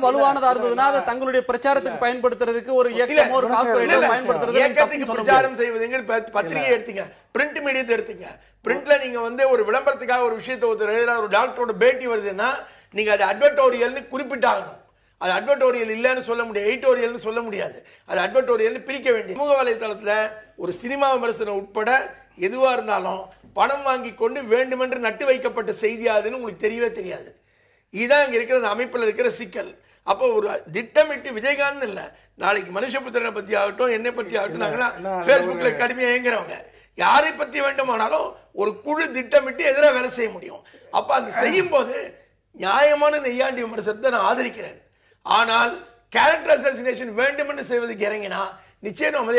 வலுவானதா இருந்ததுன்னா அதை தங்களுடைய பிரச்சாரத்துக்கு பயன்படுத்துறதுக்கு ஒரு இயக்கம், ஒரு கார்ப்பரேட் பயன்படுத்துறது பிரச்சாரம் செய்வது. பத்திரிகை எடுத்தீங்க, பிரிண்ட் மீடியத்தை எடுத்தீங்க. பிரிண்ட்ல நீங்க வந்து ஒரு விளம்பரத்துக்காக ஒரு விஷயத்தை ஒருத்தர் எழுதுறாரு, ஒரு டாக்டரோட பேட்டி வருதுன்னா நீங்க அது அட்வர்டோரியல்னு குறிப்பிட்டாகணும். அது அட்வர்டோரியல் இல்லைன்னு சொல்ல முடியாது, எடிட்டோரியல்னு சொல்ல முடியாது, அது அட்வர்டோரியல்னு பிரிக்க வேண்டிய. சமூக வலைதளத்துல ஒரு சினிமா விமர்சனம் உட்பட எதுவா இருந்தாலும் பணம் வாங்கி கொண்டு வேண்டுமென்று நட்டு வைக்கப்பட்ட செய்தியாதுன்னு உங்களுக்கு தெரியவே தெரியாது. இதுதான் இங்க இருக்கிற அமைப்பில் இருக்கிற சிக்கல். அப்போ ஒரு திட்டமிட்டு விஜயகாந்த் இல்ல, நாளைக்கு மனுஷபுத்திரனை பத்தி ஆகட்டும், என்னை பற்றி ஆகட்டும், நாங்களாம் பேஸ்புக்ல கடுமையா இயங்குறவங்க, யாரை பற்றி வேண்டுமானாலும் ஒரு குழு திட்டமிட்டு எதிராக வேலை செய்ய முடியும். அப்ப அந்த செய்யும் போது நியாயமான நெய்யாண்டி விமர்சனத்தை நான் ஆதரிக்கிறேன். ஆனால் கேரக்டர் அசாசினேஷன் வேண்டும் என்று செய்வதற்கு இறங்கினா நிச்சயம் நம்ம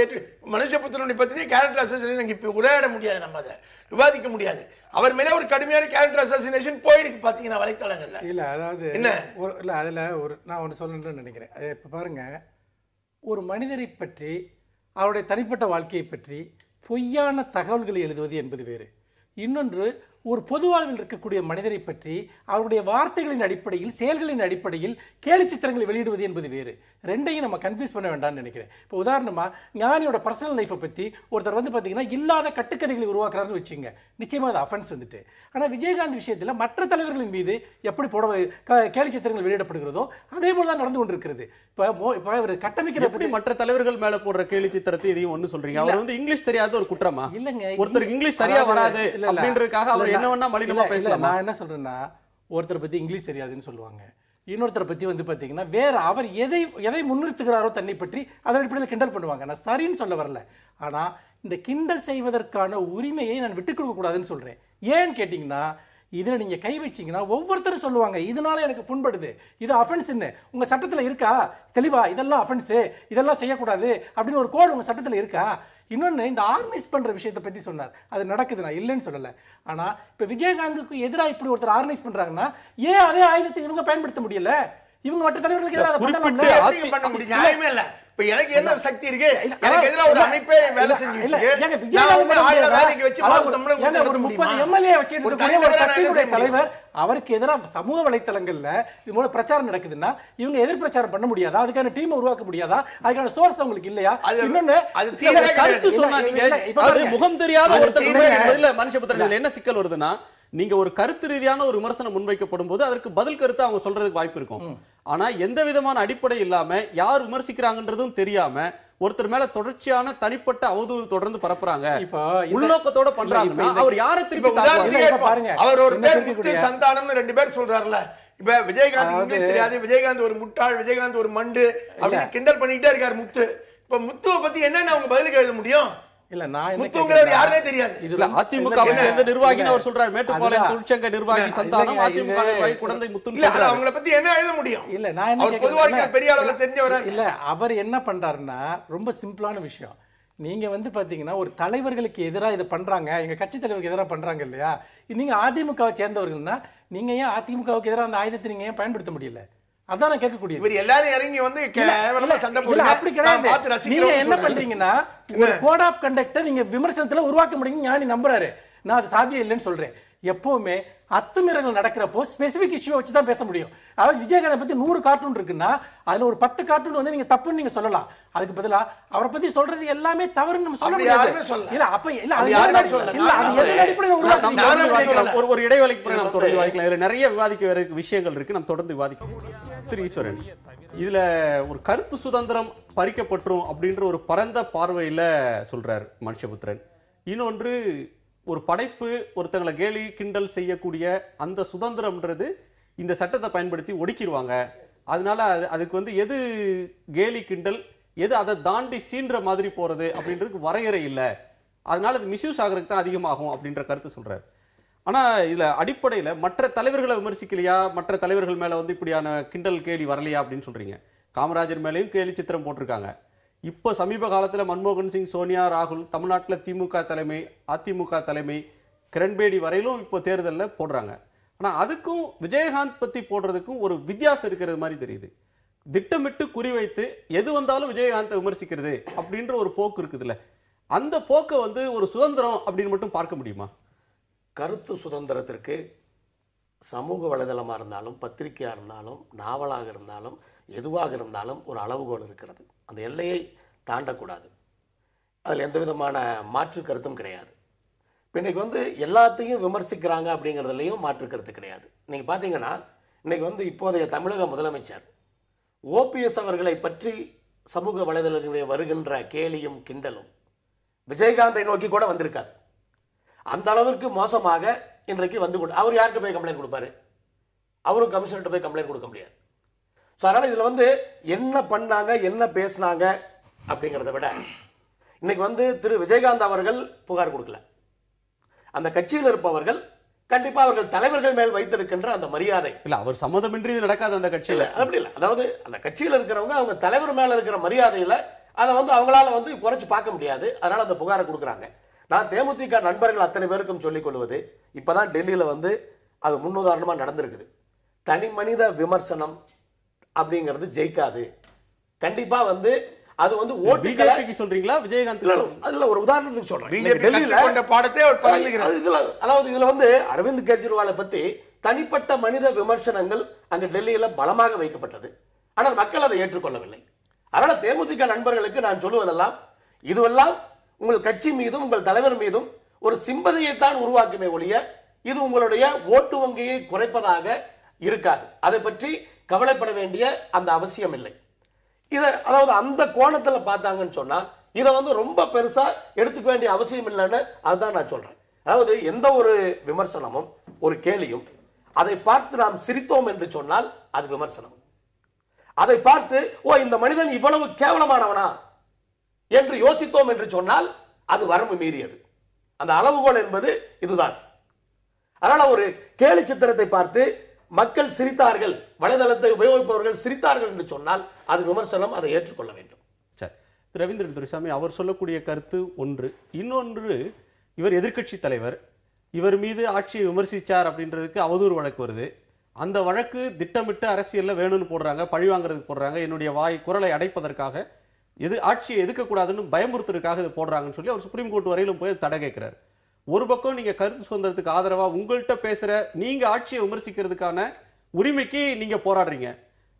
மனுஷபுத்திரனை பத்தினே கேரக்டர் அசாசினேஷன் இப்ப உரையாட முடியாது, நம்ம அதை விவாதிக்க முடியாது. அவர் மேலே ஒரு கடுமையான கேரக்டர் அசாசினேஷன் போயிருக்கு பாத்தீங்கன்னா வலைத்தளங்கள்ல. இல்ல அதாவது என்ன இல்ல அதுல ஒரு நான் ஒன்று சொல்லணும்னு நினைக்கிறேன். இப்ப பாருங்க, ஒரு மனிதரை பற்றி அவருடைய தனிப்பட்ட வாழ்க்கையை பற்றி பொய்யான தகவல்களை எழுதுவது என்பது வேறு. இன்னொன்று, ஒரு பொது வாழ்வில் இருக்கக்கூடிய மனிதரை பற்றி அவருடைய வார்த்தைகளின் அடிப்படையில், செயல்களின் அடிப்படையில் கேலி சித்திரங்களை வெளியிடுவது என்பது வேறு. ரெண்டையும் நம்ம கன்ஃபியூஸ் பண்ண வேண்டாம்னு நினைக்கிறேன். இப்போ உதாரணமா ஞானியோட பர்சனல் லைஃப்பை பற்றி ஒருத்தர் வந்து பார்த்தீங்கன்னா இல்லாத கட்டுக்கதைகளை உருவாக்குறாருன்னு வச்சுங்க, நிச்சயமா அது அஃபென்ஸ் வந்துட்டு. ஆனால் விஜயகாந்த் விஷயத்தில் மற்ற தலைவர்களின் மீது எப்படி கேலி சித்திரங்கள் வெளியிடப்படுகிறதோ அதே போல தான் நடந்து கொண்டிருக்கிறது. இப்போ இவர் கட்டமைக்கிற எப்படி மற்ற தலைவர்கள் மேல போடுற கேலி சித்திரத்தை இதையும் ஒண்ணு சொல்றீங்க? அவர் வந்து இங்கிலீஷ் தெரியாத ஒரு குற்றமா? இல்லங்க, ஒருத்தருக்கு இங்கிலீஷ் சரியா வராது அப்படின்றதுக்காக அவர் என்ன வேணா மலினமா பேசலாம். நான் என்ன சொல்றேன்னா, ஒருத்தரை பத்தி இங்கிலீஷ் தெரியாதுன்னு சொல்லுவாங்க, இன்னொருத்தரை பத்தி வந்து பாத்தீங்கன்னா வேற அவர் எதை முன்னிறுத்துகிறாரோ தன்னை பற்றி அதன் அடிப்படையில் கிண்டல் பண்ணுவாங்க. நான் சரின்னு சொல்ல வரல, ஆனா இந்த கிண்டல் செய்வதற்கான உரிமையை நான் விட்டுக் கொடுக்க கூடாதுன்னு சொல்றேன். ஏன்னு கேட்டீங்கன்னா, இதுல நீங்க கை வச்சீங்கன்னா ஒவ்வொருத்தரும் சொல்லுவாங்க இதனால எனக்கு புண்படுது, இது அஃபென்ஸ்ன்னு. உங்க சட்டத்துல இருக்கா தெளிவா இதெல்லாம் அஃபென்ஸ், இதெல்லாம் செய்யக்கூடாது அப்படின்னு ஒரு கோட் உங்க சட்டத்துல இருக்கா? இன்னொன்னு, இந்த ஆர்கனைஸ் பண்ற விஷயத்தை பத்தி சொன்னார், அது நடக்குது, நான் இல்லைன்னு சொல்லல. ஆனா இப்ப விஜயகாந்துக்கு எதிராக இப்படி ஒருத்தர் ஆர்கனைஸ் பண்றாங்கன்னா ஏன் அதே ஆயுதத்தை இவங்க பயன்படுத்த முடியல? இவங்க மற்ற தலைவர்களுக்கு எதிராக பண்ண முடியும், நியாயமே இல்ல. இப்ப எனக்கு என்ன சக்தி இருக்கு? எனக்கு எதிராக ஒரு அமைப்பே வேலை செஞ்சுட்டு இருக்கு. வேலைக்கு வச்சு சம்பளம் கொடுத்து முடியுமா? எம்எல்ஏ வச்சு ஒரு கட்சியினுடைய தலைவர் அவருக்கு எதிராக சமூக வலைத்தளங்கள்ல இது மூலம் பிரச்சாரம் நடக்குதுன்னா இவங்க எதிர் பிரச்சாரம் பண்ண முடியாதா? அதுக்கான டீம் உருவாக்க முடியாதா? அதுக்கான சோர்ஸ் அவங்களுக்கு இல்லையா? இன்னொன்னு, கருத்து சொன்னாங்க, முகம் தெரியாத ஒருத்தர் மனுஷபுத்திரன் என்ன சிக்கல் வருதுன்னா, நீங்க ஒரு கருத்து ரீதியான ஒரு விமர்சனம் முன்வைக்கப்படும் போது அதற்கு பதில் கருத்து அவங்க சொல்றதுக்கு வாய்ப்பு இருக்கும். ஆனா எந்த விதமான அடிப்படை இல்லாம யார் விமர்சிக்கிறாங்கன்றதும் தெரியாம ஒருத்தர் மேல தொடர்ச்சியான தனிப்பட்ட அவதூறு தொடர்ந்து பரப்புறாங்க, இப்போ உள்நோக்கத்தோட பண்றாங்கன்னா அவர் யாரை திருப்பி இப்ப உதாரணத்துக்கு இப்ப பாருங்க. அவர் ஒரு பேர் இந்த முத்து சந்தானம்னு 2 பேர் சொல்றாருல. இப்ப விஜயகாந்த் இங்கிலீஷ் தெரியாது, விஜயகாந்த் ஒரு முட்டாள், விஜயகாந்த் ஒரு மண்டு அப்படின்னு கிண்டல் பண்ணிட்டே இருக்காரு முத்து. இப்ப முத்துவை பத்தி என்னன்னு அவங்க பதிலுக்கு எழுத முடியும்? இல்ல நான் என்ன முத்துங்கிறவர் யாருனே தெரியாது. இல்ல, அதிமுகவை சேர்ந்த நிர்வாகின்னு அவர் சொல்றாரு. மேட்டுப்பாளையம் தொழிற்சங்க நிர்வாகி சந்தானம், அதிமுக நிர்வாகி குழந்தை முத்துன்னு இல்ல சொல்றாரு. அவங்கள பத்தி என்ன எழுத முடியும்? இல்ல நான் என்ன அவர் பொது வாழ்க்கையில பெரிய அளவுல தெரிஞ்சவரா? இல்ல அவர் என்ன பண்றாருன்னா ரொம்ப சிம்பிளான விஷயம். நீங்க வந்து பாத்தீங்கன்னா ஒரு தலைவர்களுக்கு எதிராக இதை பண்றாங்க, எங்க கட்சி தலைவருக்கு எதிராக பண்றாங்க இல்லையா, நீங்க அதிமுகவை சேர்ந்தவர்கள்னா நீங்க ஏன் அதிமுகவுக்கு எதிராக அந்த ஆயுதத்தை நீங்க ஏன் பயன்படுத்த முடியல? அதான் நான் கேட்கக்கூடியது. இவர் எல்லாரும் இறங்கி வந்து கேவலமா சண்டை போடுங்க, அப்படி கிடையாது. நீங்க என்ன பண்றீங்கன்னா ஒரு கோட் ஆஃப் கண்டக்ட நீங்க விமர்சனத்துல உருவாக்க முடியும் ஞானி நம்புறாரு. நான் அது சாத்தியம் இல்லைன்னு சொல்றேன். எப்பவுமே அத்துமீறல்கள் நடக்கிறப்போ ஸ்பெசிபிக் இஷ்யூ வச்சு தான் பேச முடியும். அதாவது விஜயகாந்த் பத்தி 100 கார்ட்டூன் இருக்குன்னா அதுல ஒரு 10 கார்ட்டூன் வந்து நீங்க தப்புன்னு நீங்க சொல்லலாம். அதுக்கு பதிலா அவரை பத்தி சொல்றது எல்லாமே தவறுன்னு நம்ம சொல்ல முடியாது. இல்ல அப்ப இல்ல அது அடிப்படையில் உருவாக்க ஒரு இடைவேளைக்கு பிறகு நாம் தொடர்ந்து விவாதிக்கலாம். இதுல நிறைய விவாதிக்க விஷயங்கள் இருக்கு, நாம் தொடர்ந்து விவாதிக்கலாம். திரு ஈஸ்வரன், இதுல ஒரு கருத்து சுதந்திரம் பறிக்கப்பட்டுரும் அப்படின்ற ஒரு பரந்த பார்வையில சொல்றார் மனுஷபுத்திரன். இன்னொன்று, ஒரு படைப்பு ஒருத்தங்களை கேலி கிண்டல் செய்யக்கூடிய அந்த சுதந்திரம்ன்றது இந்த சட்டத்தை பயன்படுத்தி ஒடுக்கிடுவாங்க. அதனால அதுக்கு வந்து எது கேலி கிண்டல், எது அதை தாண்டி சீன்ற மாதிரி போறது அப்படின்றதுக்கு வரையறை இல்லை. அதனால அது மிஸ்யூஸ் ஆகிறதுக்கு தான் அதிகமாகும் அப்படின்ற கருத்து சொல்றாரு. ஆனா இதுல அடிப்படையில மற்ற தலைவர்களை விமர்சிக்கலையா, மற்ற தலைவர்கள் மேல வந்து இப்படியான கிண்டல் கேலி வரலையா அப்படின்னு சொல்றீங்க. காமராஜர் மேலேயும் கேலி சித்திரம் போட்டிருக்காங்க. இப்போ சமீப காலத்தில் மன்மோகன் சிங், சோனியா, ராகுல், தமிழ்நாட்டில் திமுக தலைமை, அதிமுக தலைமை, கிரண்பேடி வரையிலும் இப்போ தேர்தலில் போடுறாங்க. ஆனால் அதுக்கும் விஜயகாந்த் பற்றி போடுறதுக்கும் ஒரு வித்தியாசம் இருக்கிறது மாதிரி தெரியுது. திட்டமிட்டு குறிவைத்து எது வந்தாலும் விஜயகாந்தை விமர்சிக்கிறது அப்படின்ற ஒரு போக்கு இருக்குதுல்ல, அந்த போக்கை வந்து ஒரு சுதந்திரம் அப்படின்னு மட்டும் பார்க்க முடியுமா? கருத்து சுதந்திரத்திற்கு சமூக வலைதளமாக இருந்தாலும், பத்திரிகையாக இருந்தாலும், நாவலாக இருந்தாலும், எதுவாக இருந்தாலும் ஒரு அளவுகோல் இருக்கிறது. அந்த எல்லையை தாண்டக்கூடாது. அதில் எந்த விதமான மாற்று கருத்தும் கிடையாது. இப்போ இன்றைக்கி வந்து எல்லாத்தையும் விமர்சிக்கிறாங்க அப்படிங்கிறதுலையும் மாற்று கருத்து கிடையாது. நீங்கள் பார்த்தீங்கன்னா இன்றைக்கி வந்து இப்போதைய தமிழக முதலமைச்சர் ஓபிஎஸ் அவர்களை பற்றி சமூக வலைதளங்களுடைய வருகின்ற கேலியும் கிண்டலும் விஜயகாந்தை நோக்கி கூட வந்திருக்காது. அந்த அளவிற்கு மோசமாக இன்றைக்கு வந்து கொண்டு அவர் யார்கிட்ட போய் கம்ப்ளைண்ட் கொடுப்பாரு? அவரும் கமிஷனர்கிட்ட போய் கம்ப்ளைண்ட் கொடுக்க முடியாது. ஸோ அதனால் இதில் வந்து என்ன பண்ணாங்க, என்ன பேசினாங்க அப்படிங்கிறத விட இன்னைக்கு வந்து திரு விஜயகாந்த் அவர்கள் புகார் கொடுக்கல. அந்த கட்சியில் இருப்பவர்கள் கண்டிப்பாக அவர்கள் தலைவர்கள் மேல் வைத்திருக்கின்ற அந்த மரியாதை இல்லை, அவர் சம்மதமின்றி நடக்காது அந்த கட்சியில். அப்படி இல்லை. அதாவது அந்த கட்சியில் இருக்கிறவங்க அவங்க தலைவர் மேல இருக்கிற மரியாதையில் அதை வந்து அவங்களால வந்து குறைச்சி பார்க்க முடியாது. அதனால அந்த புகாரை கொடுக்குறாங்க. நான் தேமுதிக நண்பர்கள் அத்தனை பேருக்கும் சொல்லிக் கொள்வது, இப்பதான் டெல்லியில் வந்து அது முன்னுதாரணமாக நடந்திருக்குது. தனி மனித விமர்சனம் அப்படிங்கிறது ஜெயிக்காது. கண்டிப்பா வந்து அது வந்து பிஜேபிக்கு சொல்றீங்களா விஜயகாந்த்? அதுல ஒரு உதாரணத்துக்கு சொல்றேன். அதாவது இதுல வந்து அரவிந்த் கெஜ்ரிவாலை பத்தி தனிப்பட்ட மனித விமர்சனங்கள் அங்க டெல்லியில பலமாக வைக்கப்பட்டது. ஆனால் மக்கள் அதை ஏற்றுக்கொள்ளவில்லை. அதனால தேமுதிக நண்பர்களுக்கு நான் சொல்லுவதெல்லாம், இதுவெல்லாம் உங்கள் கட்சி மீதும் உங்கள் தலைவர் மீதும் ஒரு சிம்பதியைத்தான் உருவாக்குமே ஒழிய இது உங்களுடைய ஓட்டு வங்கியை குறைப்பதாக இருக்காது. அதை பற்றி கவலைப்பட வேண்டிய அந்த அவசியம் இல்லை. இதை அதாவது அந்த கோணத்தில் பார்த்தாங்கன்னு சொன்னா இதை வந்து ரொம்ப பெருசா எடுத்துக்க வேண்டிய அவசியம் இல்லைன்னு அதுதான் நான் சொல்றேன். அதாவது எந்த ஒரு விமர்சனமும் ஒரு கேலியும் அதை பார்த்து நாம் சிரித்தோம் என்று சொன்னால் அது விமர்சனம். அதை பார்த்து ஓ இந்த மனிதன் இவ்வளவு கேவலமானவனா என்று யோசித்தோம் என்று சொன்னால் அது வரம்பு மீறியது. அந்த அளவுகோல் என்பது இதுதான். அதனால ஒரு கேலி சித்திரத்தை பார்த்து மக்கள் சிரித்தார்கள், வலைதளத்தை உபயோகிப்பவர்கள் சிரித்தார்கள் என்று சொன்னால் அது விமர்சனம், அதை ஏற்றுக்கொள்ள வேண்டும். சரி, ரவீந்திரன் துரைசாமி அவர் சொல்லக்கூடிய கருத்து ஒன்று. இன்னொன்று, இவர் எதிர்க்கட்சி தலைவர், இவர் மீது ஆட்சியை விமர்சிச்சார் அப்படின்றதுக்கு அவதூறு வழக்கு வருது. அந்த வழக்கு திட்டமிட்டு அரசியல்ல வேணும்னு போடுறாங்க, பழி வாங்குறதுக்கு போடுறாங்க, என்னுடைய குரலை அடைப்பதற்காக, ஆட்சியை எதிர்க்கக்கூடாதுன்னு பயமுறுத்துறதுக்காக இது போடுறாங்கன்னு சொல்லி அவர் சுப்ரீம் கோர்ட் வரையிலும் போய் தடை கேட்கிறார். ஒரு பக்கம் நீங்க கருத்து சுதந்திரத்துக்கு ஆதரவா உங்கள்கிட்ட பேசுற நீங்க ஆட்சியை விமர்சிக்கிறதுக்கான உரிமைக்கு நீங்க போராடுறீங்க.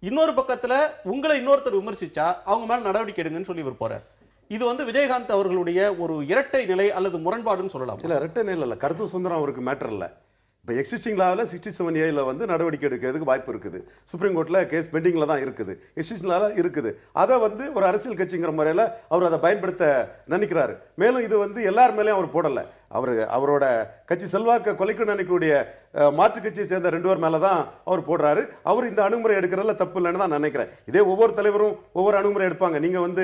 இன்னொரு பக்கத்துல உங்களை இன்னொருத்தர் விமர்சிச்சா அவங்க மேல நடவடிக்கை எடுங்கன்னு சொல்லி இவர் போறார். இது வந்து விஜயகாந்த் அவர்களுடைய ஒரு இரட்டை நிலை அல்லது முரண்பாடுன்னு சொல்லலாம். இல்ல இரட்டை நிலை இல்ல, கருத்து சுதந்திரம் அவருக்கு மேட்டர் இல்ல. இப்போ எக்ஸிஸ்டிங் லாவில் 67A வந்து நடவடிக்கை எடுக்கிறதுக்கு வாய்ப்பு இருக்குது. சுப்ரீம் கோர்ட்டில் கேஸ் பெண்டிங்கில் தான் இருக்குது. எக்ஸிஸ்டிங் லாவில் இருக்குது. அதை வந்து ஒரு அரசியல் கட்சிங்கிற முறையில் அவர் அதை பயன்படுத்த நினைக்கிறாரு. மேலும் இது வந்து எல்லார் மேலேயும் அவர் போடலை. அவரோட கட்சி செல்வாக்க கொலைக்கு நினைக்கக்கூடிய மாற்று கட்சியை சேர்ந்த 2 பேர் மேலே தான் அவர் போடுறாரு. அவர் இந்த அணுகுமுறை எடுக்கிறதுல தப்பு இல்லைன்னு தான் நினைக்கிறேன். இதே ஒவ்வொரு தலைவரும் ஒவ்வொரு அணுகுமுறை எடுப்பாங்க. நீங்கள் வந்து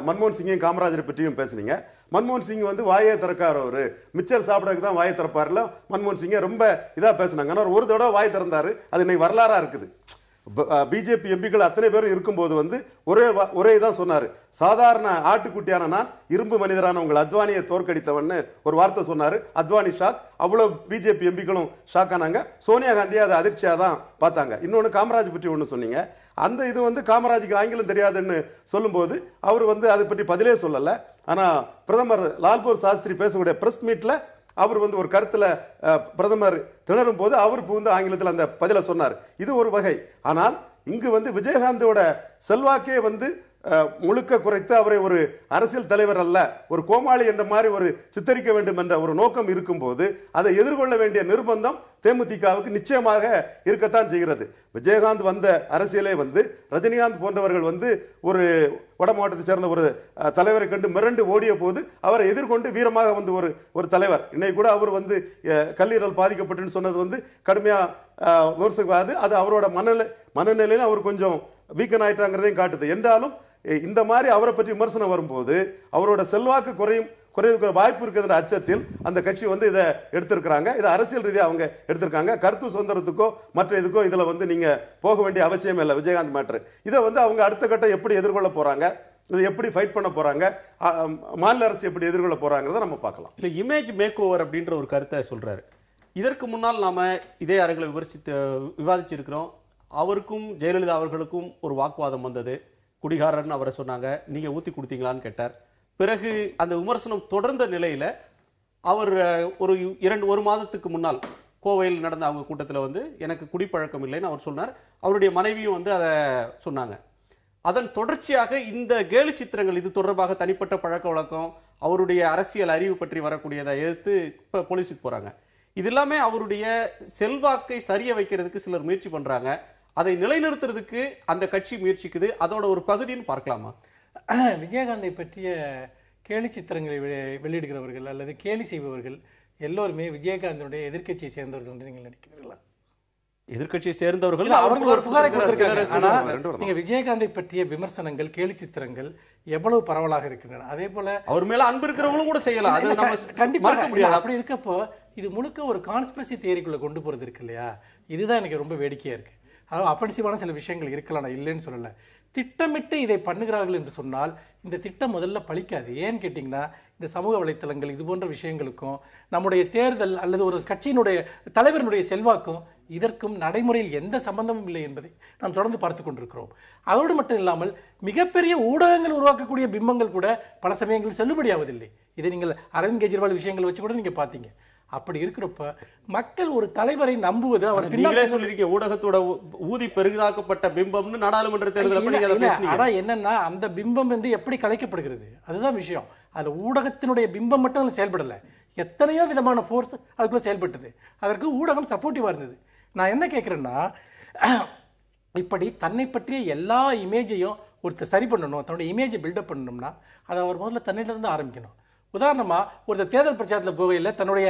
மன்மோகன் சிங்கையும் காமராஜரை பற்றியும் பேசுனீங்க. மன்மோகன் சிங் வந்து வாயை திறக்கார். அவர் மிச்சர் சாப்பிடக்கு தான் வாயை திறப்பார்ல. மன்மோகன் சிங்கை ரொம்ப இதாக பேசுனாங்க. ஆனால் ஒரு தடவை வாய் திறந்தாரு. அது இன்னைக்கு வரலாறா இருக்குது. பிஜேபி எம்பிக்கள் அத்தனை பேரும் இருக்கும்போது வந்து ஒரே தான் சொன்னாரு. சாதாரண ஆட்டுக்குட்டியான நான் இரும்பு மனிதரான உங்கள் அத்வானியை தோற்கடித்தவன் ஒரு வார்த்தை சொன்னாரு. அத்வானி ஷாக். அவ்வளவு பிஜேபி எம்பிக்களும் ஷாக் ஆனாங்க. சோனியா காந்தி அதை அதிர்ச்சியா தான் பார்த்தாங்க. இன்னொன்னு காமராஜ் பற்றி ஒன்று சொன்னீங்க. அந்த இது வந்து காமராஜுக்கு ஆங்கிலம் தெரியாதுன்னு சொல்லும்போது அவர் வந்து அதை பற்றி பதிலே சொல்லல. ஆனா பிரதமர் லால்பூர் சாஸ்திரி பேசக்கூடிய பிரஸ் மீட்ல அவர் வந்து ஒரு கருத்துல பிரதமர் திணறும் போது அவர் வந்து ஆங்கிலத்தில் அந்த பதில சொன்னார். இது ஒரு வகை. ஆனால் இங்கு வந்து விஜயகாந்தோட செல்வாக்கே வந்து முழுக்க குறைத்து அவரை ஒரு அரசியல் தலைவர் அல்ல, ஒரு கோமாளி என்ற மாதிரி ஒரு சித்தரிக்க வேண்டும் என்ற ஒரு நோக்கம் இருக்கும்போது அதை எதிர்கொள்ள வேண்டிய நிர்பந்தம் தேமுதிகவுக்கு நிச்சயமாக இருக்கத்தான் செய்கிறது. விஜயகாந்த் வந்த அரசியலே வந்து ரஜினிகாந்த் போன்றவர்கள் வந்து ஒரு வட மாவட்டத்தை சேர்ந்த ஒரு தலைவரை கண்டு மிரண்டு ஓடிய போது அவரை எதிர்கொண்டு வீரமாக வந்து ஒரு தலைவர். இன்னைக்கு கூட அவர் வந்து கல்லீரல் பாதிக்கப்பட்டுன்னு சொன்னது வந்து கடுமையா விமர்சிக்காது. அது அவரோட மனநிலையில அவர் கொஞ்சம் வீக்கன் ஆயிட்டாங்கிறதையும் காட்டுது. என்றாலும் இந்த மாதிரி அவரை பற்றி விமர்சனம் வரும்போது அவரோட செல்வாக்கு குறைய வாய்ப்பு இருக்கிற அச்சத்தில் அந்த கட்சி வந்து இதை எடுத்திருக்கிறாங்க. இதை அரசியல் ரீதியாக அவங்க எடுத்திருக்காங்க. கருத்து சுதந்திரத்துக்கோ மற்ற இதுக்கோ இதுல வந்து நீங்க போக வேண்டிய அவசியம் இல்லை. விஜயகாந்த் மேட்டர் இதை வந்து அவங்க அடுத்த கட்டம் எப்படி எதிர்கொள்ள போறாங்க, இதை எப்படி ஃபைட் பண்ண போறாங்க, மாநில அரசு எப்படி எதிர்கொள்ள போறாங்கிறத நம்ம பார்க்கலாம். இல்லை, இமேஜ் மேக் ஓவர் அப்படின்ற ஒரு கருத்தை சொல்றாரு. இதற்கு முன்னால் நாம இதே அரங்கில் விவாதிச்சிருக்கிறோம். அவருக்கும் ஜெயலலிதா அவர்களுக்கும் ஒரு வாக்குவாதம் வந்தது. குடிகாரன் அவரை சொன்னாங்க, நீங்க ஊத்தி கொடுத்தீங்களான்னு கேட்டார். பிறகு அந்த விமர்சனம் தொடர்ந்த நிலையில அவர் ஒரு மாதத்துக்கு முன்னால் கோவையில் நடந்த அவங்க கூட்டத்தில் வந்து எனக்கு குடிப்பழக்கம் இல்லைன்னு அவர் சொன்னார். அவருடைய மனைவியும் வந்து அதை சொன்னாங்க. அதன் தொடர்ச்சியாக இந்த கேலி சித்திரங்கள் இது தொடர்பாக தனிப்பட்ட பழக்க வழக்கம், அவருடைய அரசியல் அறிவு பற்றி வரக்கூடியதை எதிர்த்து இப்ப போலீஸுக்கு போறாங்க. இது எல்லாமே அவருடைய செல்வாக்கை சரிய வைக்கிறதுக்கு சிலர் முயற்சி பண்றாங்க. அதை நிலைநிறுத்துறதுக்கு அந்த கட்சி முயற்சிக்குது. அதோட ஒரு பகுதின்னு பார்க்கலாமா? விஜயகாந்தை பற்றிய கேலி சித்திரங்களை வெளியிடுகிறவர்கள் அல்லது கேலி செய்பவர்கள் எல்லோருமே விஜயகாந்தனுடைய எதிர்க்கட்சியை சேர்ந்தவர்கள் என்று நீங்கள் நினைக்கிறீர்களா? எதிர்க்கட்சியை சேர்ந்தவர்கள் நீங்க விஜயகாந்தை பற்றிய விமர்சனங்கள், கேலி சித்திரங்கள் எவ்வளவு பரவலாக இருக்கின்றன. அதே போல அவர் மேல அன்பு இருக்கிறவங்களும் கூட செய்யலாம். அது நம்ம கண்டிப்பாக முடியாது. அப்படி இருக்கப்போ இது முழுக்க ஒரு கான்ஸ்பிரசி தியரிக்குள்ள கொண்டு போறது இருக்கு இல்லையா? இதுதான் எனக்கு ரொம்ப வேடிக்கையா இருக்கு. அதாவது அஃபென்சிவான சில விஷயங்கள் இருக்கலாம், நான் இல்லைன்னு சொல்லலை. திட்டமிட்டு இதை பண்ணுகிறார்கள் என்று சொன்னால் இந்த திட்டம் முதல்ல பலிக்காது. ஏன்னு கேட்டிங்கன்னா இந்த சமூக வலைத்தளங்கள் இது போன்ற விஷயங்களுக்கும் நம்முடைய தேர்தல் அல்லது ஒரு கட்சியினுடைய தலைவரினுடைய செல்வாக்கும் இதற்கும் நடைமுறையில் எந்த சம்பந்தமும் இல்லை என்பதை நாம் தொடர்ந்து பார்த்து கொண்டிருக்கிறோம். அதோடு மட்டும் இல்லாமல் மிகப்பெரிய ஊடகங்கள் உருவாக்கக்கூடிய பிம்பங்கள் கூட பல சமயங்களில் செல்லுபடியாவதில்லை. இதை நீங்கள் அரவிந்த் கெஜ்ரிவால் விஷயங்களை வச்சு கூட நீங்க பார்த்தீங்க. அப்படி இருக்கிறப்ப மக்கள் ஒரு தலைவரை நம்புவது அவர் நீங்களே சொல்லிருக்கீங்க, ஊடகத்தோட ஊதி பெரிதாக்கப்பட்ட பிம்பம்னு நாடாளுமன்ற தேர்தல். ஆனா என்னன்னா அந்த பிம்பம் வந்து எப்படி கலைக்கப்படுகிறது அதுதான் விஷயம். அதுல ஊடகத்தினுடைய பிம்பம் மட்டும் செயல்படல, எத்தனையோ விதமான ஃபோர்ஸ் அதுக்குள்ள செயல்பட்டது. அதற்கு ஊடகம் சப்போர்ட்டிவா இருந்தது. நான் என்ன கேட்கிறேன்னா, இப்படி தன்னை பற்றிய எல்லா இமேஜையும் ஒருத்தர் சரி பண்ணணும், தன்னுடைய இமேஜை பில்டப் பண்ணணும்னா அதை அவர் முதல்ல தன்னிலிருந்து ஆரம்பிக்கணும். உதாரணமா ஒருத்தர் தேர்தல் பிரச்சாரத்தில் போகையில் தன்னுடைய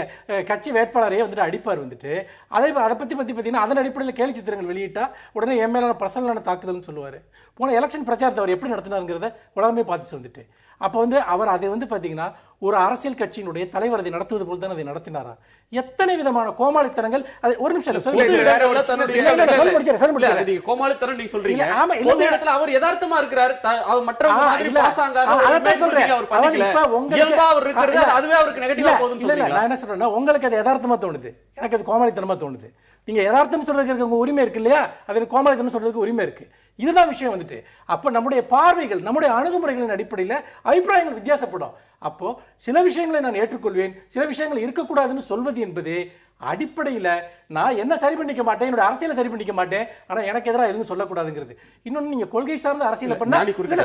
கட்சி வேட்பாளரையே வந்துட்டு அடிப்பார். வந்துட்டு அதை பற்றி பார்த்தீங்கன்னா அதன் அடிப்படையில் கேலி சித்திரங்கள் வெளியிட்டா உடனே என் மேலான பர்சனலான தாக்குதல்னு சொல்லுவார். போன எலெக்ஷன் பிரச்சாரத்தை அவர் எப்படி நடத்தினாருங்கிறத உலகமே பார்த்து வந்துட்டு அப்போ வந்து அவர் அதை வந்து பார்த்தீங்கன்னா ஒரு அரசியல் கட்சியினுடைய தலைவர் அதை நடத்துவது போல் தான் அதை நடத்தினாரா? எத்தனை விதமான கோமாளித்தனங்கள். ஒரு நிமிஷம் கோமாளித்தனம் நீங்க சொல்றீங்க. பொது இடத்துல அவர் யதார்த்தமா இருக்கிறார், மற்றவங்க மாதிரி பாசாங்காக அதுவே அவருக்கு நெகட்டிவா போகுதுன்னு சொல்றீங்க. நான் என்ன சொல்றேன்னா, உங்களுக்கு அது யதார்த்தமா தோணுது, எனக்கு அது கோமாளித்தனமா தோணுது. நீங்க யதார்த்தம் சொல்றதுக்கு உங்க உரிமை இருக்கு இல்லையா? அது கோமாளித்தனம் சொல்றதுக்கு உரிமை இருக்கு. இதுதான் விஷயம் வந்துட்டு. அப்ப நம்முடைய பார்வைகள், நம்முடைய அணுகுமுறைகளின் அடிப்படையில் அபிப்பிராயங்கள் வித்தியாசப்படும். அப்போ சில விஷயங்களை நான் ஏற்றுக்கொள்வேன், சில விஷயங்கள் இருக்கக்கூடாதுன்னு சொல்வது என்பது அடிப்படையில் நான் என்ன சரி பண்ணிக்க மாட்டேன், என்னோட அரசியலை சரி பண்ணிக்க மாட்டேன், ஆனா எனக்கு எதிராக எதுவும் சொல்லக்கூடாதுங்கிறது. இன்னொன்னு, நீங்க கொள்கை சார்ந்த அரசியலை பண்ணா,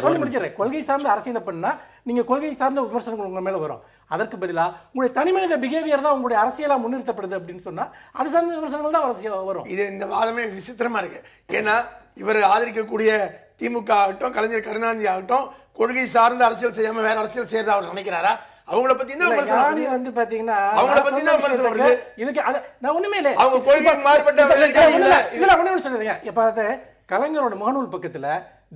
சொல்லி முடிச்சிடறேன், கொள்கை சார்ந்த அரசியலை பண்ணா நீங்க கொள்கை சார்ந்த விமர்சனங்கள் உங்க மேல வரும். அதற்கு பதிலா உங்களுடைய தனிமனித பிஹேவியர் தான் உங்களுடைய அரசியலா முன்னிறுத்தப்படுது அப்படின்னு சொன்னா அது சார்ந்த விமர்சனங்கள் தான் வரும். இது இந்த வாதமே விசித்திரமா இருக்கு. ஏன்னா இவர் ஆதரிக்கக்கூடிய திமுக ஆகட்டும், கலைஞர் கருணாநிதி ஆகட்டும், கொள்கை சார்ந்த அரசியல் செய்யாம வேற அரசியல் செய்யறதா அவர் நினைக்கிறாரா? அவங்கள பத்தி தான் விமர்சனம் வந்து பாத்தீங்கன்னா அவங்கள பத்தி தான் விமர்சனம் வருது. இதுக்கு நான் ஒண்ணுமே இல்ல, அவங்க கொள்கை மாறுபட்ட இல்ல ஒண்ணு சொல்றீங்க. இப்ப கலைஞரோட முகநூல் பக்கத்துல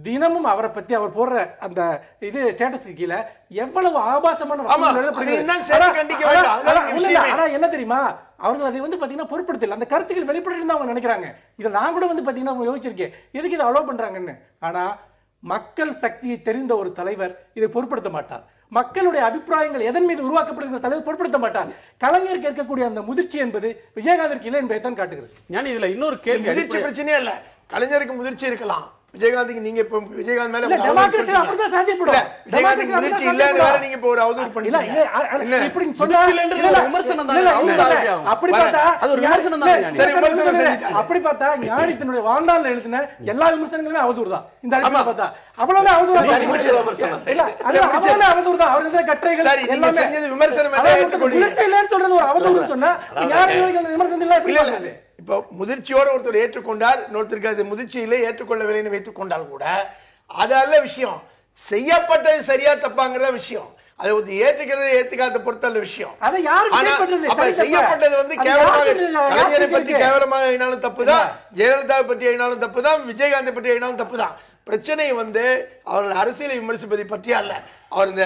தினமும் அவரை பத்தி அவர் போடுற அந்த இது ஸ்டேட்டஸ்க்கு கீழே எவ்வளவு ஆபாசமான என்ன தெரியுமா, அவர்கள் அதை வந்து பாத்தீங்கன்னா பொருட்படுத்தல, அந்த கருத்துக்கள் வெளிப்பட்டு அவங்க நினைக்கிறாங்க. இதை நான் கூட வந்து பாத்தீங்கன்னா யோசிச்சிருக்கேன் எதுக்கு இதை அலோவ் பண்றாங்கன்னு. ஆனா மக்கள் சக்தியை தெரிந்த ஒரு தலைவர் இதை பொருட்படுத்த மாட்டார். மக்களுடைய அபிப்பிராயங்கள் எதன் மீது உருவாக்கப்படுகிற தலைவர் பொருட்படுத்த மாட்டார். கலைஞருக்கு இருக்கக்கூடிய அந்த முதிர்ச்சி என்பது விஜயகாந்திற்கு இல்லை என்பதை தான் காட்டுகிறது. ஞானி, இதுல இன்னொரு கேள்வி, முதிர்ச்சி பிரச்சனையே இல்ல, கலைஞருக்கு முதிர்ச்சி இருக்கலாம், விஜயகாந்துக்கு நீங்க இப்ப விஜயகாந்த் மேல டெமோக்ரஸி அப்படிதான் சாத்தியப்படும். விஜயகாந்துக்கு முதிர்ச்சி இல்லன்னு வேற நீங்க இப்ப ஒரு அவதூறு பண்ணீங்க. இப்படி சொன்னா விமர்சனம் தானே, அப்படி பார்த்தா அது ஒரு விமர்சனம் தானே. சரி, விமர்சனம் செஞ்சிட்டாங்க. அப்படி பார்த்தா ஞானி தன்னுடைய வாழ்நாள்ல எழுதின எல்லா விமர்சனங்களுமே அவதூறு தான். இந்த அடிப்படையில பார்த்தா அவ்வளவுதான் அவதூறு தான். இல்ல அது அவ்வளவுதான் அவதூறு தான். அவர் எழுதின கட்டுரைகள் சரி, நீங்க செஞ்சது விமர்சனம் என்ன ஏற்றுக்கொள்ளீங்க? முதிர்ச்சி இல்லன்னு சொல்றது ஒரு அவதூறு சொன்னா ஞானி அந்த விமர்சனம் இல்ல எப்படி சொல்றது? இப்போ முதிர்ச்சியோட ஒருத்தர் ஏற்றுக்கொண்டால் இன்னொருத்தருக்கு அது முதிர்ச்சியிலே ஏற்றுக்கொள்ளவில்லைன்னு வைத்துக் கொண்டால் கூட அது அல்ல விஷயம். செய்யப்பட்டது சரியா தப்பாங்கிறத விஷயம். அதை வந்து ஏற்றுக்கிறது ஏற்றுக்காத பொறுத்தல்ல விஷயம். அப்ப செய்யப்பட்டது வந்து கேவலமாக, கலைஞரை பற்றி கேவலமாக ஆயினாலும் தப்புதான், ஜெயலலிதாவை பற்றி ஆயினாலும் தப்புதான், விஜயகாந்தை பற்றி ஆயினாலும் தப்புதான். பிரச்சனை வந்து அவர்கள் அரசியலை விமர்சிப்பதை பற்றி அல்ல. அவர் இந்த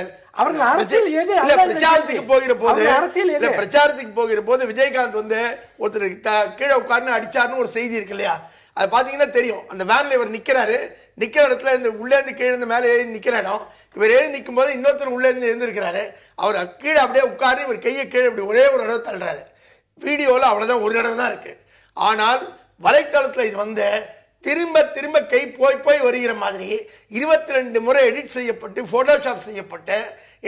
பிரச்சாரத்துக்கு போகிற போது விஜயகாந்த் வந்து ஒருத்தர் கீழே உட்கார்ந்து அடிச்சாருன்னு ஒரு செய்தி இருக்கு இல்லையா, அது பாத்தீங்கன்னா தெரியும். அந்த வேன்ல இவர் நிக்கிற இடத்துல இந்த உள்ளே இருந்து கீழே இருந்து மேலே ஏறி நிக்கிற இடம், இவர் ஏறி நிற்கும் போது இன்னொருத்தர் உள்ளே இருந்து எழுந்திருக்கிறாரு. அவர் கீழே அப்படியே உட்கார்ந்து இவர் கையை கீழே இப்படி ஒரே ஒரு இடம் தள்ளுறாரு. வீடியோல அவ்வளவுதான், ஒரு இடம் தான் இருக்கு. ஆனால் வலைத்தளத்துல இது வந்து திரும்ப திரும்ப கை போய் வருகிற மாதிரி 22 முறை எடிட் செய்யப்பட்டு போட்டோஷாப் செய்யப்பட்டு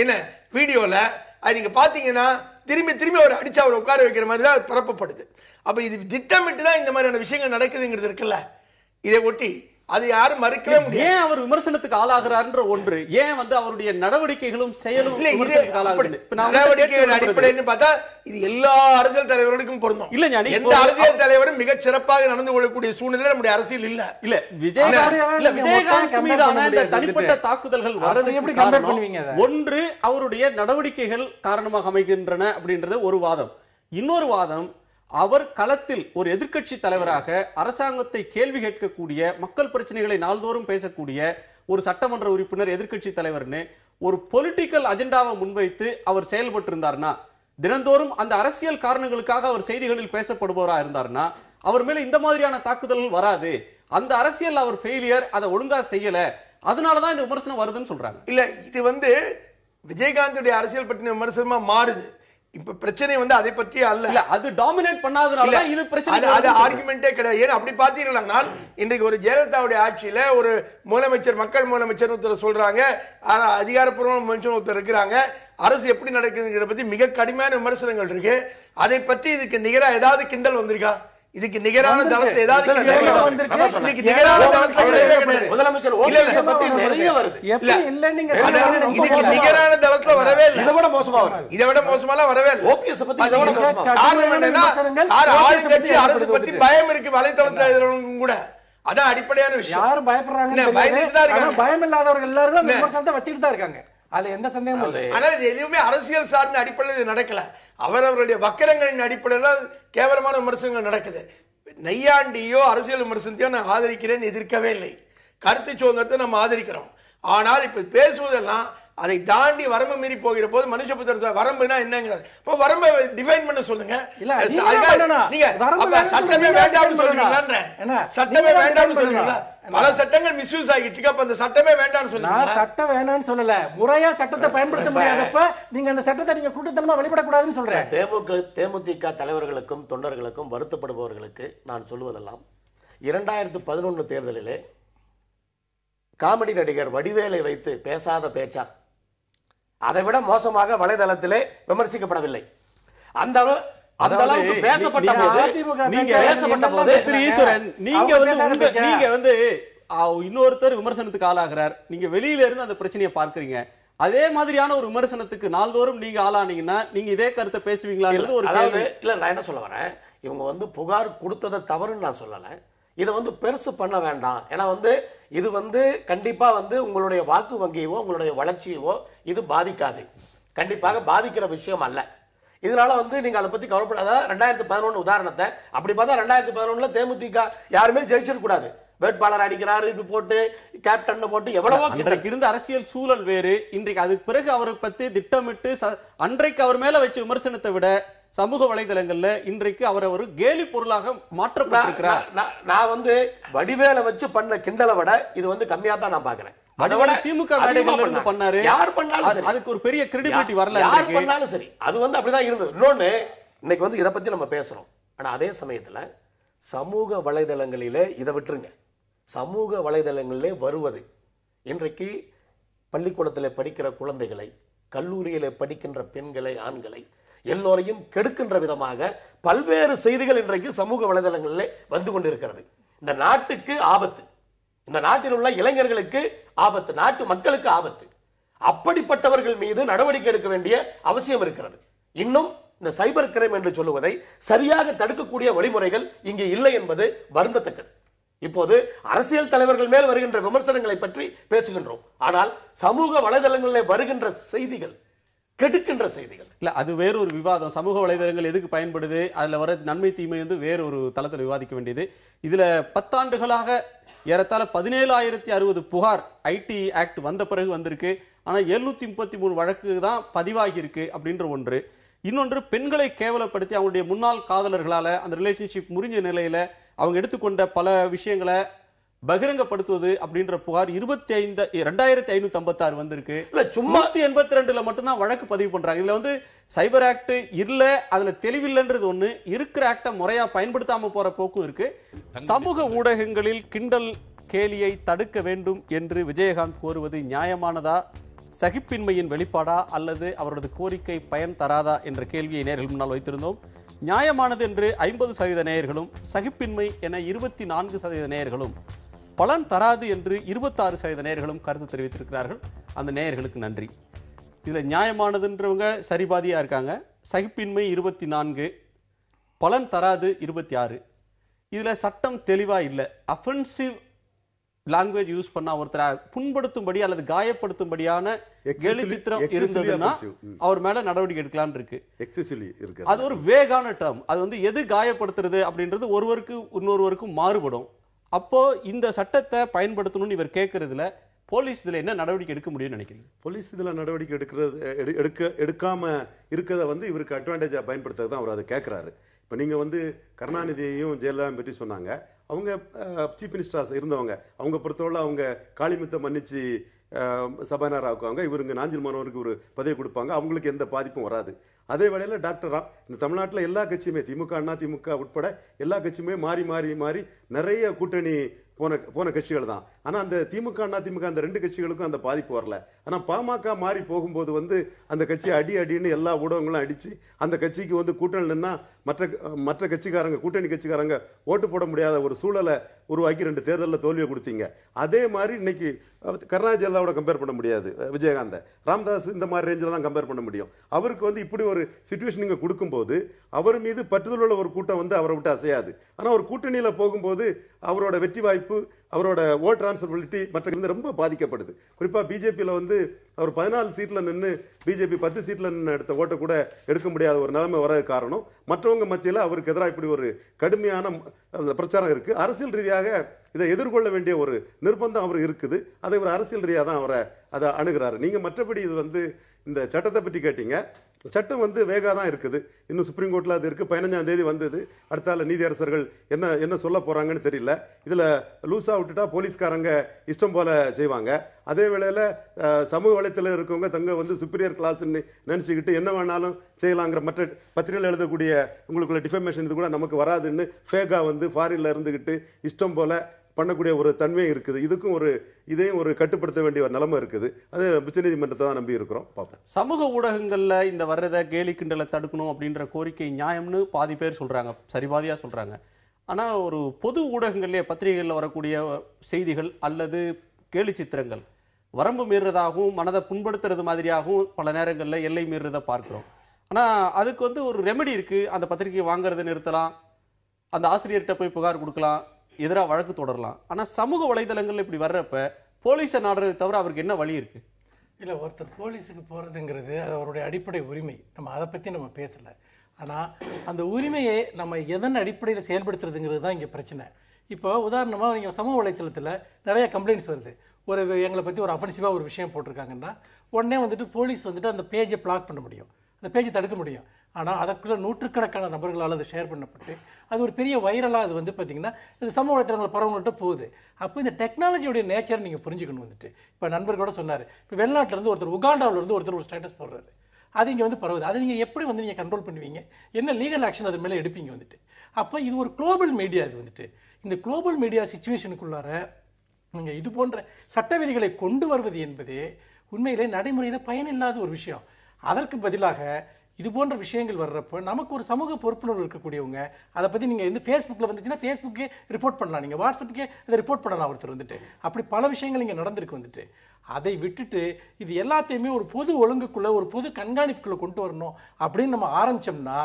என்ன வீடியோல அது நீங்க பாத்தீங்கன்னா திரும்பி திரும்பி அவர் அடிச்சு அவர் உட்கார வைக்கிற மாதிரி தான் பரப்பப்படுது. அப்ப இது திட்டமிட்டு தான் இந்த மாதிரியான விஷயங்கள் நடக்குதுங்கிறது இருக்குல்ல, இதை ஒட்டி அது யாரும் மறுக்கவே முடியாது. ஏன் அவர் விமர்சனத்துக்கு ஆளாகிறார்ன்ற ஒன்று, ஏன் வந்து அவருடைய நடவடிக்கைகளும் செயலும் நடவடிக்கைகள் அடிப்படைன்னு பார்த்தா இது எல்லா அரசியல் தலைவர்களுக்கும் பொருந்தும். இல்ல ஞானி, எந்த அரசியல் தலைவரும் மிகச் சிறப்பாக நடந்து கொள்ளக்கூடிய சூழ்நிலை நம்முடைய அரசியல் இல்ல. இல்ல விஜயகாந்த் மீதான இந்த தனிப்பட்ட தாக்குதல்கள் வர்றது எப்படி கம்பேர் பண்ணுவீங்க? ஒன்று அவருடைய நடவடிக்கைகள் காரணமாக அமைகின்றன அப்படின்றது ஒரு வாதம். இன்னொரு வாதம், அவர் களத்தில் ஒரு எதிர்க்கட்சி தலைவராக அரசாங்கத்தை கேள்வி கேட்கக்கூடிய, மக்கள் பிரச்சனைகளை நாள்தோறும் பேசக்கூடிய ஒரு சட்டமன்ற உறுப்பினர், எதிர்க்கட்சி தலைவர்னு ஒரு பொலிட்டிக்கல் அஜெண்டாவை முன்வைத்து அவர் செயல்பட்டு இருந்தார்னா, தினந்தோறும் அந்த அரசியல் காரணங்களுக்காக அவர் செய்திகளில் பேசப்படுபவரா இருந்தார்னா அவர் மேல இந்த மாதிரியான தாக்குதல்கள் வராது. அந்த அரசியல் அவர் ஃபெயிலியர், அதை ஒழுங்கா செய்யல, அதனாலதான் இந்த விமர்சனம் வருதுன்னு சொல்றாங்க. இல்ல, இது வந்து விஜயகாந்துடைய அரசியல் பற்றின விமர்சனமா மாறுது. இப்ப பிரச்சனை வந்து அதை பற்றி அல்ல, அது டாமினேட் பண்ணாதனால இது பிரச்சனை, அது ஆர்குமெண்டே கிடையாது. ஏன்னா அப்படி பாத்தீங்கன்னா இன்றைக்கு ஒரு ஜெயலலிதாவுடைய ஆட்சியில ஒரு முதலமைச்சர், மக்கள் முதலமைச்சர் ஒருத்தர் சொல்றாங்க, அதிகாரப்பூர்வ முதலமைச்சர் ஒருத்தர் இருக்கிறாங்க, அரசு எப்படி நடக்குதுங்கிறத பத்தி மிக கடுமையான விமர்சனங்கள் இருக்கு. அதை பற்றி இதுக்கு நிகரா ஏதாவது கிண்டல் வந்திருக்கா? இதுக்கு நிகரான தளத்தை ஏதாவது நிகரான தளத்துல வரவே இல்லை. இதை விட மோசமா வரவே இல்லை. அரசு பற்றி பயம் இருக்கு வலைத்தளத்தில் எழுதுறவங்க கூட. அதான் அடிப்படையான விஷயம். யாரும் பயப்படுறாங்க, பயம் இல்லாதவர்கள் எல்லாரும் விமர்சனத்தை வச்சுட்டு தான் இருக்காங்க. அதுல எந்த சந்தேகமும் இல்லை. ஆனால் எதுவுமே அரசியல் சார்ந்த அடிப்படையில் நடக்கல. அவரவருடைய வக்கரங்களின் அடிப்படையில் கேவலமான விமர்சனங்கள் நடக்குது. நையாண்டியோ அரசியல் விமர்சனத்தையோ நான் ஆதரிக்கிறேன், எதிர்க்கவே இல்லை. கருத்து சுதந்திரத்தை நம்ம ஆதரிக்கிறோம். ஆனால் இப்ப பேசுவதெல்லாம் அதை தாண்டி வரம்பு மீறி போகிற போது மனுஷபுத்திர வரம்புனா என்னங்கிறார். இப்ப வரம்பை டிஃபைன் பண்ண சொல்லுங்க. நீங்க சட்டமே வேண்டாம்னு சொல்றீங்களா? சட்டமே வேண்டாம்னு சொல்றீங்களா? பல சட்டங்கள் மிஸ்யூஸ் ஆகிட்டு இருக்கு. அப்ப அந்த சட்டமே வேண்டாம்னு சொல்லுங்க. சட்டம் வேணாம்னு சொல்லல, முறையா சட்டத்தை பயன்படுத்த முடியாதப்ப நீங்க அந்த சட்டத்தை நீங்க கூட்டத்தனமா வெளிப்படக்கூடாதுன்னு சொல்றேன். தேமுதிக தலைவர்களுக்கும் தொண்டர்களுக்கும் வருத்தப்படுபவர்களுக்கு நான் சொல்லுவதெல்லாம், 2011 தேர்தலிலே காமெடி நடிகர் வடிவேலை வைத்து பேசாத பேச்சா, அதை விட மோசமாக வலைதளத்திலே விமர்சிக்கப்படவில்லை. அந்த அளவுக்கு பேசப்பட்ட போது நீங்க வந்து இன்னொருத்தர் விமர்சனத்துக்கு ஆளாகிறார், நீங்க வெளியில இருந்து அந்த பிரச்சனையை பார்க்கறீங்க. அதே மாதிரியான ஒரு விமர்சனத்துக்கு நாள்தோறும் நீங்க ஆளானீங்கன்னா நீங்க இதே கருத்தை பேசுவீங்களான்றது ஒரு அதாவது கேள்வி. இல்ல, நான் என்ன சொல்ல வரேன், இவங்க வந்து புகார் கொடுத்ததை தவறுன்னு நான் சொல்லல. இதை வந்து பெருசு பண்ண வேண்டாம். ஏன்னா இது கண்டிப்பா உங்களுடைய வாக்கு வங்கியவோ உங்களுடைய வளர்ச்சியவோ இது பாதிக்காது, கண்டிப்பாக பாதிக்கிற விஷயம் அல்ல. இதனால நீங்க அதை பத்தி கவலைப்படாத. 2011 உதாரணத்தை அப்படி பார்த்தா 2011 தேமுதிக யாருமே ஜெயிச்சிருக்க கூடாது. வேட்பாளர் அடிக்கிறாரு, இது போட்டு கேப்டன் போட்டு எவ்வளவோ அன்றைக்கு இருந்த அரசியல் சூழல் வேறு. இன்றைக்கு அதுக்கு பிறகு அவரை பத்தி திட்டமிட்டு அன்றைக்கு அவர் மேல வச்ச விமர்சனத்தை விட சமூக வலைதளங்கள்ல இன்றைக்கு அவரை ஒரு கேலி பொருளாக மாற்றப்பட்டிருக்கிறார். நான் வடிவேல வச்சு பண்ண கிண்டலை விட இது கம்மியா தான் நான் பாக்குறேன். திமுக பண்ணாரு, யார் பண்ணாலும் அதுக்கு ஒரு பெரிய கிரெடிபிலிட்டி வரல. யார் பண்ணாலும் சரி, அது அப்படிதான் இருந்தது. இன்னொன்னு, இன்னைக்கு இதை பத்தி நம்ம பேசுறோம். ஆனா அதே சமயத்துல சமூக வலைதளங்களிலே இதை விட்டுருங்க, சமூக வலைதளங்களிலே வருவது இன்றைக்கு பள்ளிக்கூடத்தில் படிக்கிற குழந்தைகளை, கல்லூரியிலே படிக்கின்ற பெண்களை, ஆண்களை எல்லோரையும் கெடுக்கின்ற விதமாக பல்வேறு செய்திகள் இன்றைக்கு சமூக வலைதளங்களிலே வந்து கொண்டிருக்கிறது. இந்த நாட்டுக்கு ஆபத்து, இந்த நாட்டில் உள்ள இளைஞர்களுக்கு ஆபத்து, நாட்டு மக்களுக்கு ஆபத்து. அப்படிப்பட்டவர்கள் மீது நடவடிக்கை எடுக்க வேண்டிய அவசியம் இருக்கிறது. இன்னும் இந்த சைபர் கிரைம் என்று சொல்லுவதை சரியாக தடுக்கக்கூடிய வழிமுறைகள் இங்கே இல்லை என்பது வருந்தத்தக்கது. இப்போது அரசியல் தலைவர்கள் மேல் வருகின்ற விமர்சனங்களை பற்றி பேசுகின்றோம். ஆனால் சமூக வலைதளங்களில் வருகின்ற செய்திகள் கெடுக்கின்ற செய்திகள் இல்ல, அது வேற ஒரு விவாதம். சமூக வலைதளங்கள் எதுக்கு பயன்படுது, அதுல வர நன்மை தீமை வேற ஒரு தளத்தில் விவாதிக்க வேண்டியது. இதுல 10 ஆண்டுகளாக ஏறத்தாழ 17,060 புகார் ஐடி ஆக்ட் வந்த பிறகு வந்திருக்கு. ஆனா 733 வழக்கு தான் பதிவாகி இருக்கு அப்படின்ற ஒன்று. இன்னொன்று, பெண்களை கேவலப்படுத்தி அவங்களுடைய முன்னாள் காதலர்களால அந்த ரிலேஷன்ஷிப் முறிஞ்ச நிலையில அவங்க எடுத்துக்கொண்ட பல விஷயங்களை பகிரங்கப்படுத்துவது அப்படின்ற புகார் 25,556 வந்திருக்கு. 182ல மட்டும்தான் வழக்கு பதிவு பண்றாங்க. இதுல சைபர் ஆக்ட் இல்ல, அதுல தெளிவில்லைன்றது ஒண்ணு, இருக்கிற ஆக்ட முறையா பயன்படுத்தாம போற போக்கும் இருக்கு. சமூக ஊடகங்களில் கிண்டல் கேலியை தடுக்க வேண்டும் என்று விஜயகாந்த் கோருவது நியாயமானதா, சகிப்பின்மையின் வெளிப்பாடா, அல்லது அவரது கோரிக்கை பயன் தராதா என்ற கேள்வியை நேயர்கள் முன்னால் வைத்திருந்தோம். நியாயமானது என்று 50% நேயர்களும், சகிப்பின்மை என 24% நேயர்களும், பலன் தராது என்று 26% நேயர்களும் கருத்து தெரிவித்திருக்கிறார்கள். அந்த நேயர்களுக்கு நன்றி. இதுல நியாயமானதுன்றவங்க சரிபாதியா இருக்காங்க. சகிப்பின்மை 24, பலன் தராது 26. இதுல சட்டம் தெளிவா இல்லை. அஃபென்சிவ் லாங்குவேஜ் யூஸ் பண்ணா ஒருத்தரை புண்படுத்தும்படி அல்லது காயப்படுத்தும்படியான கேலி சித்திரம் இருந்ததுன்னா அவர் மேல நடவடிக்கை எடுக்கலாம்னு இருக்கு. அது ஒரு வேகான டேர்ம். அது எது காயப்படுத்துறது அப்படின்றது ஒருவருக்கு இன்னொருவருக்கும் மாறுபடும். அப்போ இந்த சட்டத்தை பயன்படுத்தணும்னு இவர் கேட்கறதுல போலீஸ் இதுல என்ன நடவடிக்கை எடுக்க முடியும்னு நினைக்கிறீங்க? போலீஸ் இதுல நடவடிக்கை எடுக்காம இருக்கிறத இவருக்கு அட்வான்டேஜா பயன்படுத்த தான் அவர் அதை கேட்கிறாரு. இப்ப நீங்க கருணாநிதியையும் ஜெயலலிதாவையும் பற்றி சொன்னாங்க. அவங்க சீஃப் மினிஸ்டர்ஸ் இருந்தவங்க. அவங்க பொறுத்தவரை அவங்க காளிமுத்தை மன்னிச்சு சபாநாயகர் ஆக்குவாங்க. இவருங்க நாஞ்சில் மனோருக்கு ஒரு பதவி கொடுப்பாங்க. அவங்களுக்கு எந்த பாதிப்பும் வராது. அதே வேளையில டாக்டர் இந்த தமிழ்நாட்டில் எல்லா கட்சியுமே, திமுக அண்ணா திமுக உட்பட எல்லா கட்சியுமே மாறி மாறி மாறி நிறைய கூட்டணி போன கட்சிகள் தான். ஆனா அந்த திமுக அண்ணா திமுக அந்த 2 கட்சிகளுக்கும் அந்த பாதிப்பு வரல. ஆனா பாமக மாறி போகும்போது அந்த கட்சி அடின்னு எல்லா ஊடகங்களும் அடிச்சு அந்த கட்சிக்கு கூட்டணி நின்னா மற்ற கட்சிக்காரங்க, கூட்டணி கட்சிக்காரங்க ஓட்டு போட முடியாத ஒரு சூழலை உருவாக்கி 2 தேர்தலில் தோல்வியை கொடுத்தீங்க. அதே மாதிரி இன்னைக்கு கருணாநிதி ஜெயலலிதாவோட கம்பேர் பண்ண முடியாது. விஜயகாந்த், ராமதாஸ் இந்த மாதிரி ரேஞ்சில் தான் கம்பேர் பண்ண முடியும். அவருக்கு இப்படி ஒரு சிச்சுவேஷன் நீங்க கொடுக்கும்போது அவர் மீது பற்றுதல் உள்ள ஒரு கூட்டம் அவரை விட்டு அசையாது. ஆனா ஒரு கூட்டணியில போகும்போது அவரோட வெற்றி வாய்ப்பு, அவரோட ஓட் டிரான்ஸ்பரபிலிட்டி மற்ற ரொம்ப பாதிக்கப்படுது. குறிப்பா பிஜேபியில் அவர் 14 சீட்ல நின்று பிஜேபி 10 சீட்ல நின்று எடுத்த ஓட்டை கூட எடுக்க முடியாத ஒரு நிலைமை வர காரணம் மற்றவங்க மத்தியில் அவருக்கு எதிராக இப்படி ஒரு கடுமையான பிரச்சாரம் இருக்கு. அரசியல் ரீதியாக இதை எதிர்கொள்ள வேண்டிய ஒரு நிர்பந்தம் அவர் இருக்குது. அதை ஒரு அரசியல் ரீதியாக தான் அவரை அதை அணுகிறாரு. நீங்க மற்றபடி இது இந்த சட்டத்தை பற்றி கேட்டீங்க. சட்டம் வேகா தான் இருக்குது. இன்னும் சுப்ரீம் கோர்ட்ல அது இருக்கு. 15ஆம் தேதி வந்தது. அடுத்தால நீதியரசர்கள் என்ன சொல்ல போறாங்கன்னு தெரியல. இதுல லூசா விட்டுட்டா போலீஸ்காரங்க இஷ்டம் போல செய்வாங்க. அதே வேளையில சமூக வலைத்தளத்தில் இருக்கவங்க தங்க சுப்பீரியர் கிளாஸ் நினைச்சுக்கிட்டு என்ன வேணாலும் செய்யலாங்கிற மற்ற பத்திரிகைகள் எழுதக்கூடிய உங்களுக்குள்ள டிஃபமேஷன் இது கூட நமக்கு வராதுன்னு ஃபேகா ஃபாரின்ல இருந்துகிட்டு இஷ்டம் போல பண்ணக்கூடிய ஒரு தன்மை இருக்குது. இதுக்கும் இதையும் ஒரு கட்டுப்படுத்த வேண்டிய ஒரு நிலைமை இருக்குது. அது உச்சநீதிமன்றத்தை தான் நம்பி இருக்கிறோம். பார்ப்போம். சமூக ஊடகங்கள்ல இந்த வர்றதை கேலி கிண்டலை தடுக்கணும் அப்படின்ற கோரிக்கை நியாயம்னு பாதி பேர் சொல்றாங்க, சரிபாதியா சொல்றாங்க. ஆனா ஒரு பொது ஊடகங்கள்லயே பத்திரிகைகளில் வரக்கூடிய செய்திகள் அல்லது கேலி சித்திரங்கள் வரம்பு மீறுறதாகவும் மனதை புண்படுத்துறது மாதிரியாகவும் பல நேரங்களில் எல்லை மீறுறதை பார்க்கிறோம். ஆனால் அதுக்கு வந்து ஒரு ரெமெடி இருக்கு. அந்த பத்திரிகையை வாங்குறதை நிறுத்தலாம், அந்த ஆசிரியர்கிட்ட போய் புகார் கொடுக்கலாம், எதிராக வழக்கு தொடரலாம். ஆனால் சமூக வலைதளங்கள்ல இப்படி வர்றப்ப போலீஸை நாடுறதை தவிர அவருக்கு என்ன வழி இருக்கு? இல்லை, ஒருத்தர் போலீஸுக்கு போகிறதுங்கிறது அது அவருடைய அடிப்படை உரிமை. நம்ம அதை பற்றி நம்ம பேசலை. ஆனால் அந்த உரிமையை நம்ம எதன் அடிப்படையில் செயல்படுத்துறதுங்கிறது தான் இங்கே பிரச்சனை. இப்போ உதாரணமாக நீங்கள் சமூக வலைத்தளத்தில் நிறைய கம்ப்ளைண்ட்ஸ் வருது. எங்களை பற்றி ஒரு அஃபென்சிவாக ஒரு விஷயம் போட்டிருக்காங்கன்னா உடனே வந்துட்டு போலீஸ் வந்துட்டு அந்த பேஜை பிளாக் பண்ண முடியும், அந்த பேஜை தடுக்க முடியும். ஆனால் அதற்குள்ள நூற்றுக்கணக்கான நபர்களால் அது ஷேர் பண்ணப்பட்டு அது ஒரு பெரிய வைரலாக அது வந்து பார்த்தீங்கன்னா இது சமூக வலைத்தளங்கள் பரவங்கள்ட்ட போகுது. அப்போ இந்த டெக்னாலஜியோடைய நேச்சர் நீங்கள் புரிஞ்சுக்கணும். வந்துட்டு இப்போ நண்பர்களோட சொன்னார், இப்போ வெளிநாட்டிலேருந்து ஒருத்தர் உகாண்டாவிலேருந்து ஒருத்தர் ஒரு ஸ்டேட்டஸ் போடுறாரு, அது இங்கே வந்து பரவுது. அதை நீங்கள் எப்படி வந்து நீங்கள் கண்ட்ரோல் பண்ணுவீங்க? என்ன லீகல் ஆக்ஷன் அது மேலே எடுப்பீங்க வந்துட்டு? அப்போ இது ஒரு குளோபல் மீடியா. இது வந்துட்டு இந்த குளோபல் மீடியா சிச்சுவேஷனுக்குள்ளார நீங்கள் இது போன்ற சட்ட விதிகளை கொண்டு வருவது என்பது உண்மையிலே நடைமுறையில் பயனில்லாத ஒரு விஷயம். அதற்கு பதிலாக இது போன்ற விஷயங்கள் வர்றப்போ நமக்கு ஒரு சமூக பொறுப்புணர்வு இருக்கக்கூடியவங்க அதை பற்றி நீங்கள் வந்து ஃபேஸ்புக்கில் வந்துச்சுன்னா ஃபேஸ்புக்கே ரிப்போர்ட் பண்ணலாம், நீங்கள் வாட்ஸ்அப்புக்கே அதை ரிப்போர்ட் பண்ணலாம் ஒருத்தர் வந்துட்டு. அப்படி பல விஷயங்கள் இங்கே நடந்திருக்கு வந்துட்டு. அதை விட்டுட்டு இது எல்லாத்தையுமே ஒரு பொது ஒழுங்குக்குள்ளே ஒரு பொது கண்காணிப்புக்குள்ளே கொண்டு வரணும் அப்படின்னு நம்ம ஆரம்பித்தோம்னா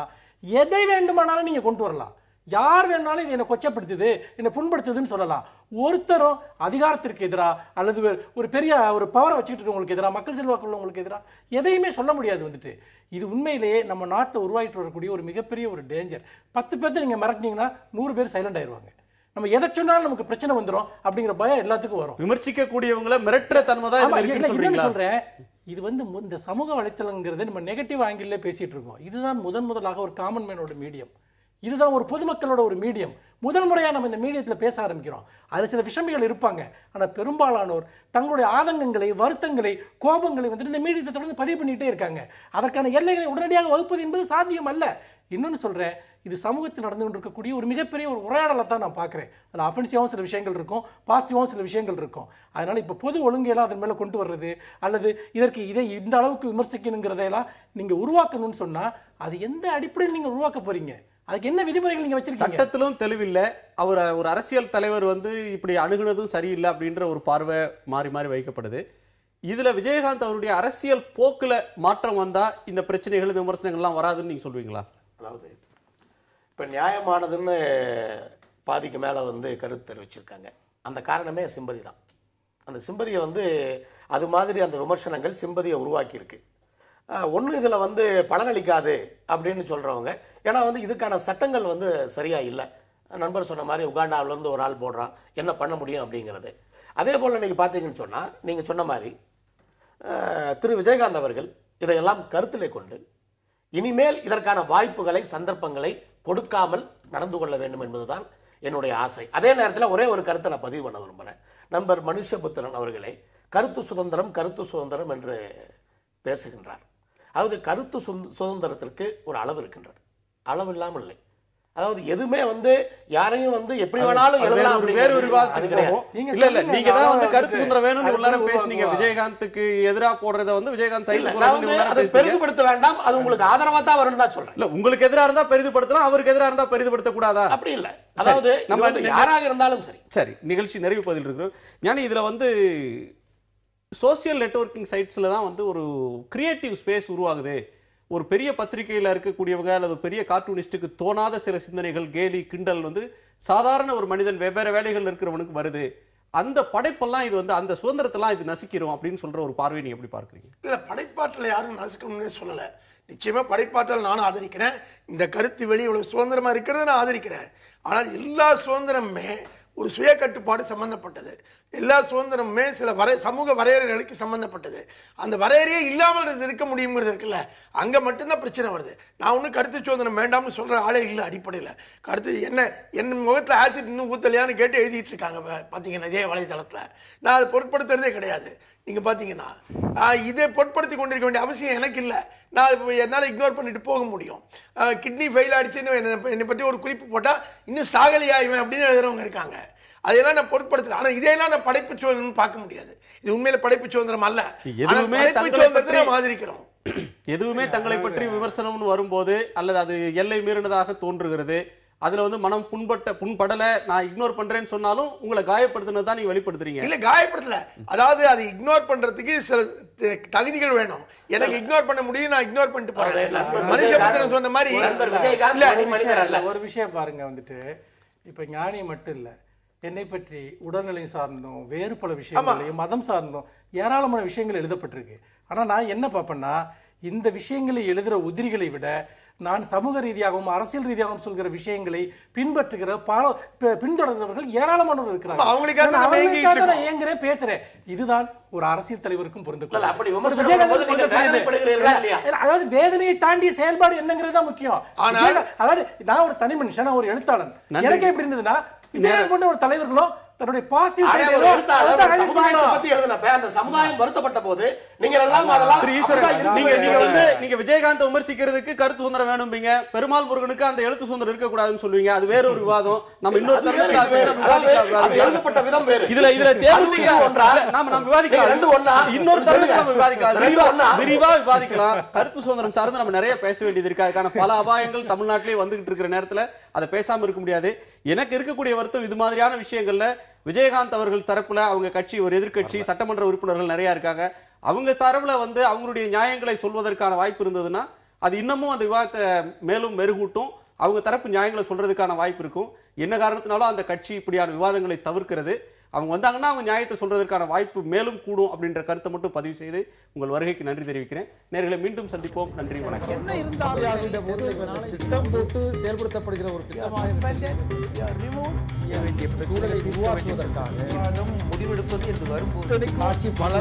எதை வேண்டுமானாலும் நீங்கள் கொண்டு வரலாம். யார் வேணாலும் இது என்னை கொச்சப்படுத்துது, என்னை புண்படுத்துதுன்னு சொல்லலாம். ஒருத்தரும் அதிகாரத்திற்கு எதிராக அல்லது ஒரு பெரிய ஒரு பவரை வச்சுக்கிட்டு இருக்கவங்களுக்கு எதிராக, மக்கள் செல்வாக்கு உள்ளவங்களுக்கு எதிராக எதையுமே சொல்ல முடியாது வந்துட்டு. இது உண்மையிலேயே நம்ம நாட்டை உருவாக்கிட்டு வரக்கூடிய ஒரு மிகப்பெரிய ஒரு டேஞ்சர். 10 பேர்த்து நீங்கள் மிரட்டினீங்கன்னா 100 பேர் சைலண்ட் ஆயிடுவாங்க. நம்ம எதை சொன்னாலும் நமக்கு பிரச்சனை வந்துடும் அப்படிங்கிற பயம் எல்லாத்துக்கும் வரும். விமர்சிக்க கூடியவங்களை மிரட்டுற தன்மை தான் சொல்றேன். இது வந்து இந்த சமூக வலைத்தளங்கிறத நம்ம நெகட்டிவ் ஆங்கிள் பேசிட்டு இருக்கோம். இதுதான் முதலாக ஒரு காமன் மேனோட மீடியம். இதுதான் ஒரு பொதுமக்களோட ஒரு மீடியம். முதல் முறையாக நம்ம இந்த மீடியத்தில் பேச ஆரம்பிக்கிறோம். அதில் சில விஷமிகள் இருப்பாங்க, ஆனால் பெரும்பாலானோர் தங்களுடைய ஆதங்கங்களை, வருத்தங்களை, கோபங்களை வந்துட்டு இந்த மீடியத்தை தொடர்ந்து பதிவு பண்ணிகிட்டே இருக்காங்க. அதற்கான எல்லைகளை உடனடியாக வகுப்பது என்பது சாத்தியம் அல்ல. இன்னொன்று சொல்கிறேன், இது சமூகத்தில் நடந்து கொண்டிருக்கக்கூடிய ஒரு மிகப்பெரிய ஒரு உரையாடலை தான் நான் பார்க்குறேன். அதில் அஃபென்சிவாகவும் சில விஷயங்கள் இருக்கும், பாசிட்டிவாகவும் சில விஷயங்கள் இருக்கும். அதனால் இப்போ பொது ஒழுங்கையெல்லாம் அதன் மேலே கொண்டு வர்றது அல்லது இதை இந்த அளவுக்கு விமர்சிக்கணுங்கிறதையெல்லாம் நீங்கள் உருவாக்கணும்னு சொன்னால் அது எந்த அடிப்படையில் நீங்கள் உருவாக்க போகிறீங்க? அதுக்கு என்ன விதிமுறைகள் நீங்க வச்சிருக்கீங்க? சட்டத்திலும் தெளிவில்லை. அவர் ஒரு அரசியல் தலைவர் வந்து இப்படி அணுகுனதும் சரியில்லை அப்படின்ற ஒரு பார்வை மாறி மாறி வைக்கப்படுது. இதுல விஜயகாந்த் அவருடைய அரசியல் போக்குல மாற்றம் வந்தா இந்த பிரச்சனைகள் விமர்சனங்கள்லாம் வராதுன்னு நீங்க சொல்வீங்களா? அதாவது இப்ப நியாயமானதுன்னு பாதிக்கு மேல வந்து கருத்து தெரிவிச்சிருக்காங்க. அந்த காரணமே சிம்பதி தான். அந்த சிம்பதியை வந்து அது மாதிரி அந்த விமர்சனங்கள் சிம்பதியை உருவாக்கி இருக்கு. ஒன்று இதில் வந்து பலனளிக்காது அப்படின்னு சொல்கிறவங்க, ஏன்னா வந்து இதுக்கான சட்டங்கள் வந்து சரியாக இல்லை. நண்பர் சொன்ன மாதிரி உகாண்டாவிலேருந்து ஒரு ஆள் போடுறான், என்ன பண்ண முடியும் அப்படிங்கிறது. அதே போல் நீங்கள் பார்த்தீங்கன்னு சொன்னால் நீங்கள் சொன்ன மாதிரி திரு விஜயகாந்த் அவர்கள் இதையெல்லாம் கருத்திலே கொண்டு இனிமேல் இதற்கான வாய்ப்புகளை, சந்தர்ப்பங்களை கொடுக்காமல் நடந்து கொள்ள வேண்டும் என்பதுதான் என்னுடைய ஆசை. அதே நேரத்தில் ஒரே ஒரு கருத்தை நான் பதிவு பண்ண விரும்புகிறேன். நண்பர் மனுஷபுத்திரன் அவர்களே கருத்து சுதந்திரம் என்று பேசுகின்றார். அதாவது கருத்து சுதந்திரத்திற்கு ஒரு அளவு இருக்கின்றது, அளவு இல்லாமல் இல்லை. அதாவது எதுவுமே வந்து யாரையும் வந்து எப்படி வேணாலும் எழுதலாம். வேறு ஒரு நீங்க தான் வந்து கருத்து சுதந்திரம் வேணும்னு எல்லாரும் பேசுனீங்க. விஜயகாந்துக்கு எதிராக போடுறத வந்து விஜயகாந்த் சைடு பெரிதுபடுத்த வேண்டாம், அது உங்களுக்கு ஆதரவா தான் வரும்னு தான் சொல்றேன். இல்ல, உங்களுக்கு எதிராக இருந்தா பெரிதுபடுத்தலாம், அவருக்கு எதிராக இருந்தா பெரிதுபடுத்த கூடாதா? அப்படி இல்ல. அதாவது நம்ம யாராக இருந்தாலும் சரி. சரி, நிகழ்ச்சி நிறைவு பதில் இருக்கிறோம். ஞானி, இதுல வந்து சோசியல் நெட்வொர்க்கிங் சைட்ஸ்ல தான் வந்து ஒரு கிரியேட்டிவ் ஸ்பேஸ் உருவாகுது. ஒரு பெரிய பத்திரிகையில் இருக்கக்கூடியவங்க அல்லது பெரிய கார்ட்டூனிஸ்டுக்கு தோணாத சில சிந்தனைகள், கேலி, கிண்டல் வந்து சாதாரண ஒரு மனிதன் வெவ்வேறு வேலைகள் இருக்கிறவனுக்கு வருது. அந்த படைப்பெல்லாம் இது வந்து அந்த சுதந்திரத்தெல்லாம் இது நசிக்கிறோம் அப்படின்னு சொல்ற ஒரு பார்வையை நீங்க எப்படி பார்க்குறீங்க? இல்ல, படைப்பாற்றலை யாரும் நசுக்கணும்னே சொல்லல. நிச்சயமா படைப்பாற்றல் நானும் ஆதரிக்கிறேன். இந்த கருத்து வெளி இவ்வளவு சுதந்திரமா இருக்கிறத நான் ஆதரிக்கிறேன். ஆனால் எல்லா சுதந்திரமுமே ஒரு சுய கட்டுப்பாடு சம்பந்தப்பட்டது. எல்லா சுதந்திரமுமே சில சமூக வரையறைகளுக்கு சம்பந்தப்பட்டது. அந்த வரையறையே இல்லாமல் இருக்க முடியுங்கிறது இருக்குல்ல, அங்க மட்டும்தான் பிரச்சனை வருது. நான் ஒன்றும் கருத்து சுதந்திரம் வேண்டாம்னு சொல்ற ஆளே இல்லை. அடிப்படையில் கருத்து என் முகத்தில் ஆசிட் இன்னும் ஊத்தலையான்னு கேட்டு எழுதிட்டு இருக்காங்க பார்த்தீங்கன்னா இதே வலைதளத்தில். நான் அதை பொருட்படுத்துறதே கிடையாது. நீங்க பார்த்தீங்கன்னா இதை பொருட்படுத்தி கொண்டிருக்க வேண்டிய அவசியம் எனக்கு இல்லை. நான் என்னால் இக்னோர் பண்ணிட்டு போக முடியும். கிட்னி ஃபெயில் ஆயிடுச்சுன்னு என்னை பற்றி ஒரு குறிப்பு போட்டால் இன்னும் சாகலியாயுவேன் அப்படின்னு எழுதுறவங்க இருக்காங்க. அதையெல்லாம் நான் பொருட்படுத்தல. ஆனா இதையெல்லாம் நான் படைப்பு சுதந்திரம் பார்க்க முடியாது. இது உண்மையில படைப்பு சுதந்திரம் அல்ல. எதுவுமே தங்களை பற்றி விமர்சனம்னு வரும்போது அல்லது அது எல்லை மீறினதாக தோன்றுகிறது அதுல வந்து மனம் புண்படல நான் இக்னோர் பண்றேன்னு சொன்னாலும் உங்களை காயப்படுத்தினது தான் நீங்க வெளிப்படுத்துறீங்க. இல்ல காயப்படுத்தல, அதாவது அதை இக்னோர் பண்றதுக்கு சில தகுதிகள் வேணும். எனக்கு இக்னோர் பண்ண முடியும், நான் இக்னோர் பண்ணிட்டு போறேன். மனுஷபுத்திரன் சொன்ன மாதிரி ஒரு விஷயம் பாருங்க, வந்துட்டு இப்ப ஞானி மட்டும் இல்ல, என்னை பற்றி உடல்நிலை சார்ந்தும் வேறு பல விஷயங்களையும் மதம் சார்ந்தும் ஏராளமான விஷயங்கள் எழுதப்பட்டிருக்கு. ஆனா நான் என்ன பார்ப்பேன்னா, இந்த விஷயங்களை எழுதுற உதிரிகளை விட நான் சமூக ரீதியாகவும் அரசியல் ரீதியாகவும் சொல்கிற விஷயங்களை பின்பற்றுகிற பின்தொடர்ந்தவர்கள் ஏராளமானவர்கள் இருக்கிறாங்க. ஏங்குறேன், பேசுறேன். இதுதான் ஒரு அரசியல் தலைவருக்கும் பொருந்தும். அதாவது வேதனையை தாண்டிய செயல்பாடு என்னங்கிறது தான் முக்கியம். அதாவது நான் ஒரு தனி மனுஷன், ஒரு எழுத்தாளன், எனக்கு எப்படி இருந்ததுன்னா விஜயகாந்த் போன்ற ஒரு தலைவர்களோ தன்னுடைய பாசிட்டிவ் சமுதாயம் வருத்தப்பட்ட போது நீங்க விஜயகாந்த் விமர்சிக்கிறதுக்கு கருத்து சுதந்திரம் வேணும்பீங்க, பெருமாள் முருகனுக்கு அந்த எழுத்து சுதந்திரம் இருக்க கூடாதுன்னு சொல்லுவீங்க. அது வேற ஒரு விவாதம். நம்ம இன்னொரு எழுதப்பட்ட விதம் வேறு. இதுல நாம விவாதிக்கலாம், இன்னொரு தருணத்துக்கு நம்ம விவாதிக்கலாம், விரிவா விவாதிக்கலாம். கருத்து சுதந்திரம் சார்ந்து நம்ம நிறைய பேச வேண்டியது இருக்கு. அதுக்கான பல அபாயங்கள் தமிழ்நாட்டிலே வந்துகிட்டு இருக்கிற நேரத்துல அதை பேசாம இருக்க முடியாது. எனக்கு இருக்கக்கூடிய வருத்தம் இது மாதிரியான விஷயங்கள்ல விஜயகாந்த் அவர்கள் தரப்புல அவங்க கட்சி ஒரு எதிர்கட்சி சட்டமன்ற உறுப்பினர்கள் நிறைய இருக்காங்க. அவங்க தரப்புல வந்து அவங்களுடைய நியாயங்களை சொல்வதற்கான வாய்ப்பு இருந்ததுன்னா அது இன்னமும் அந்த விவாதத்தை மேலும் மெருகூட்டும். அவங்க தரப்பு நியாயங்களை சொல்றதுக்கான வாய்ப்பு இருக்கும். என்ன காரணத்தினாலும் அந்த கட்சி இப்படியான விவாதங்களை தவிர்க்கிறது. அவங்க வந்தாங்கன்னா அவங்க நியாயத்தை சொல்றதற்கான வாய்ப்பு மேலும் கூடும் அப்படின்ற கருத்தை மட்டும் பதிவு செய்து உங்கள் வருகைக்கு நன்றி தெரிவிக்கிறேன். நேர்களை மீண்டும் சந்திப்போம். நன்றி, வணக்கம். என்ன இருந்தாலும் திட்டம் போட்டு செயல்படுத்தப்படுகிற ஒரு சூழலை உருவாக்குவதற்காக முடிவெடுப்பது என்று வரும்போது ஆட்சி பல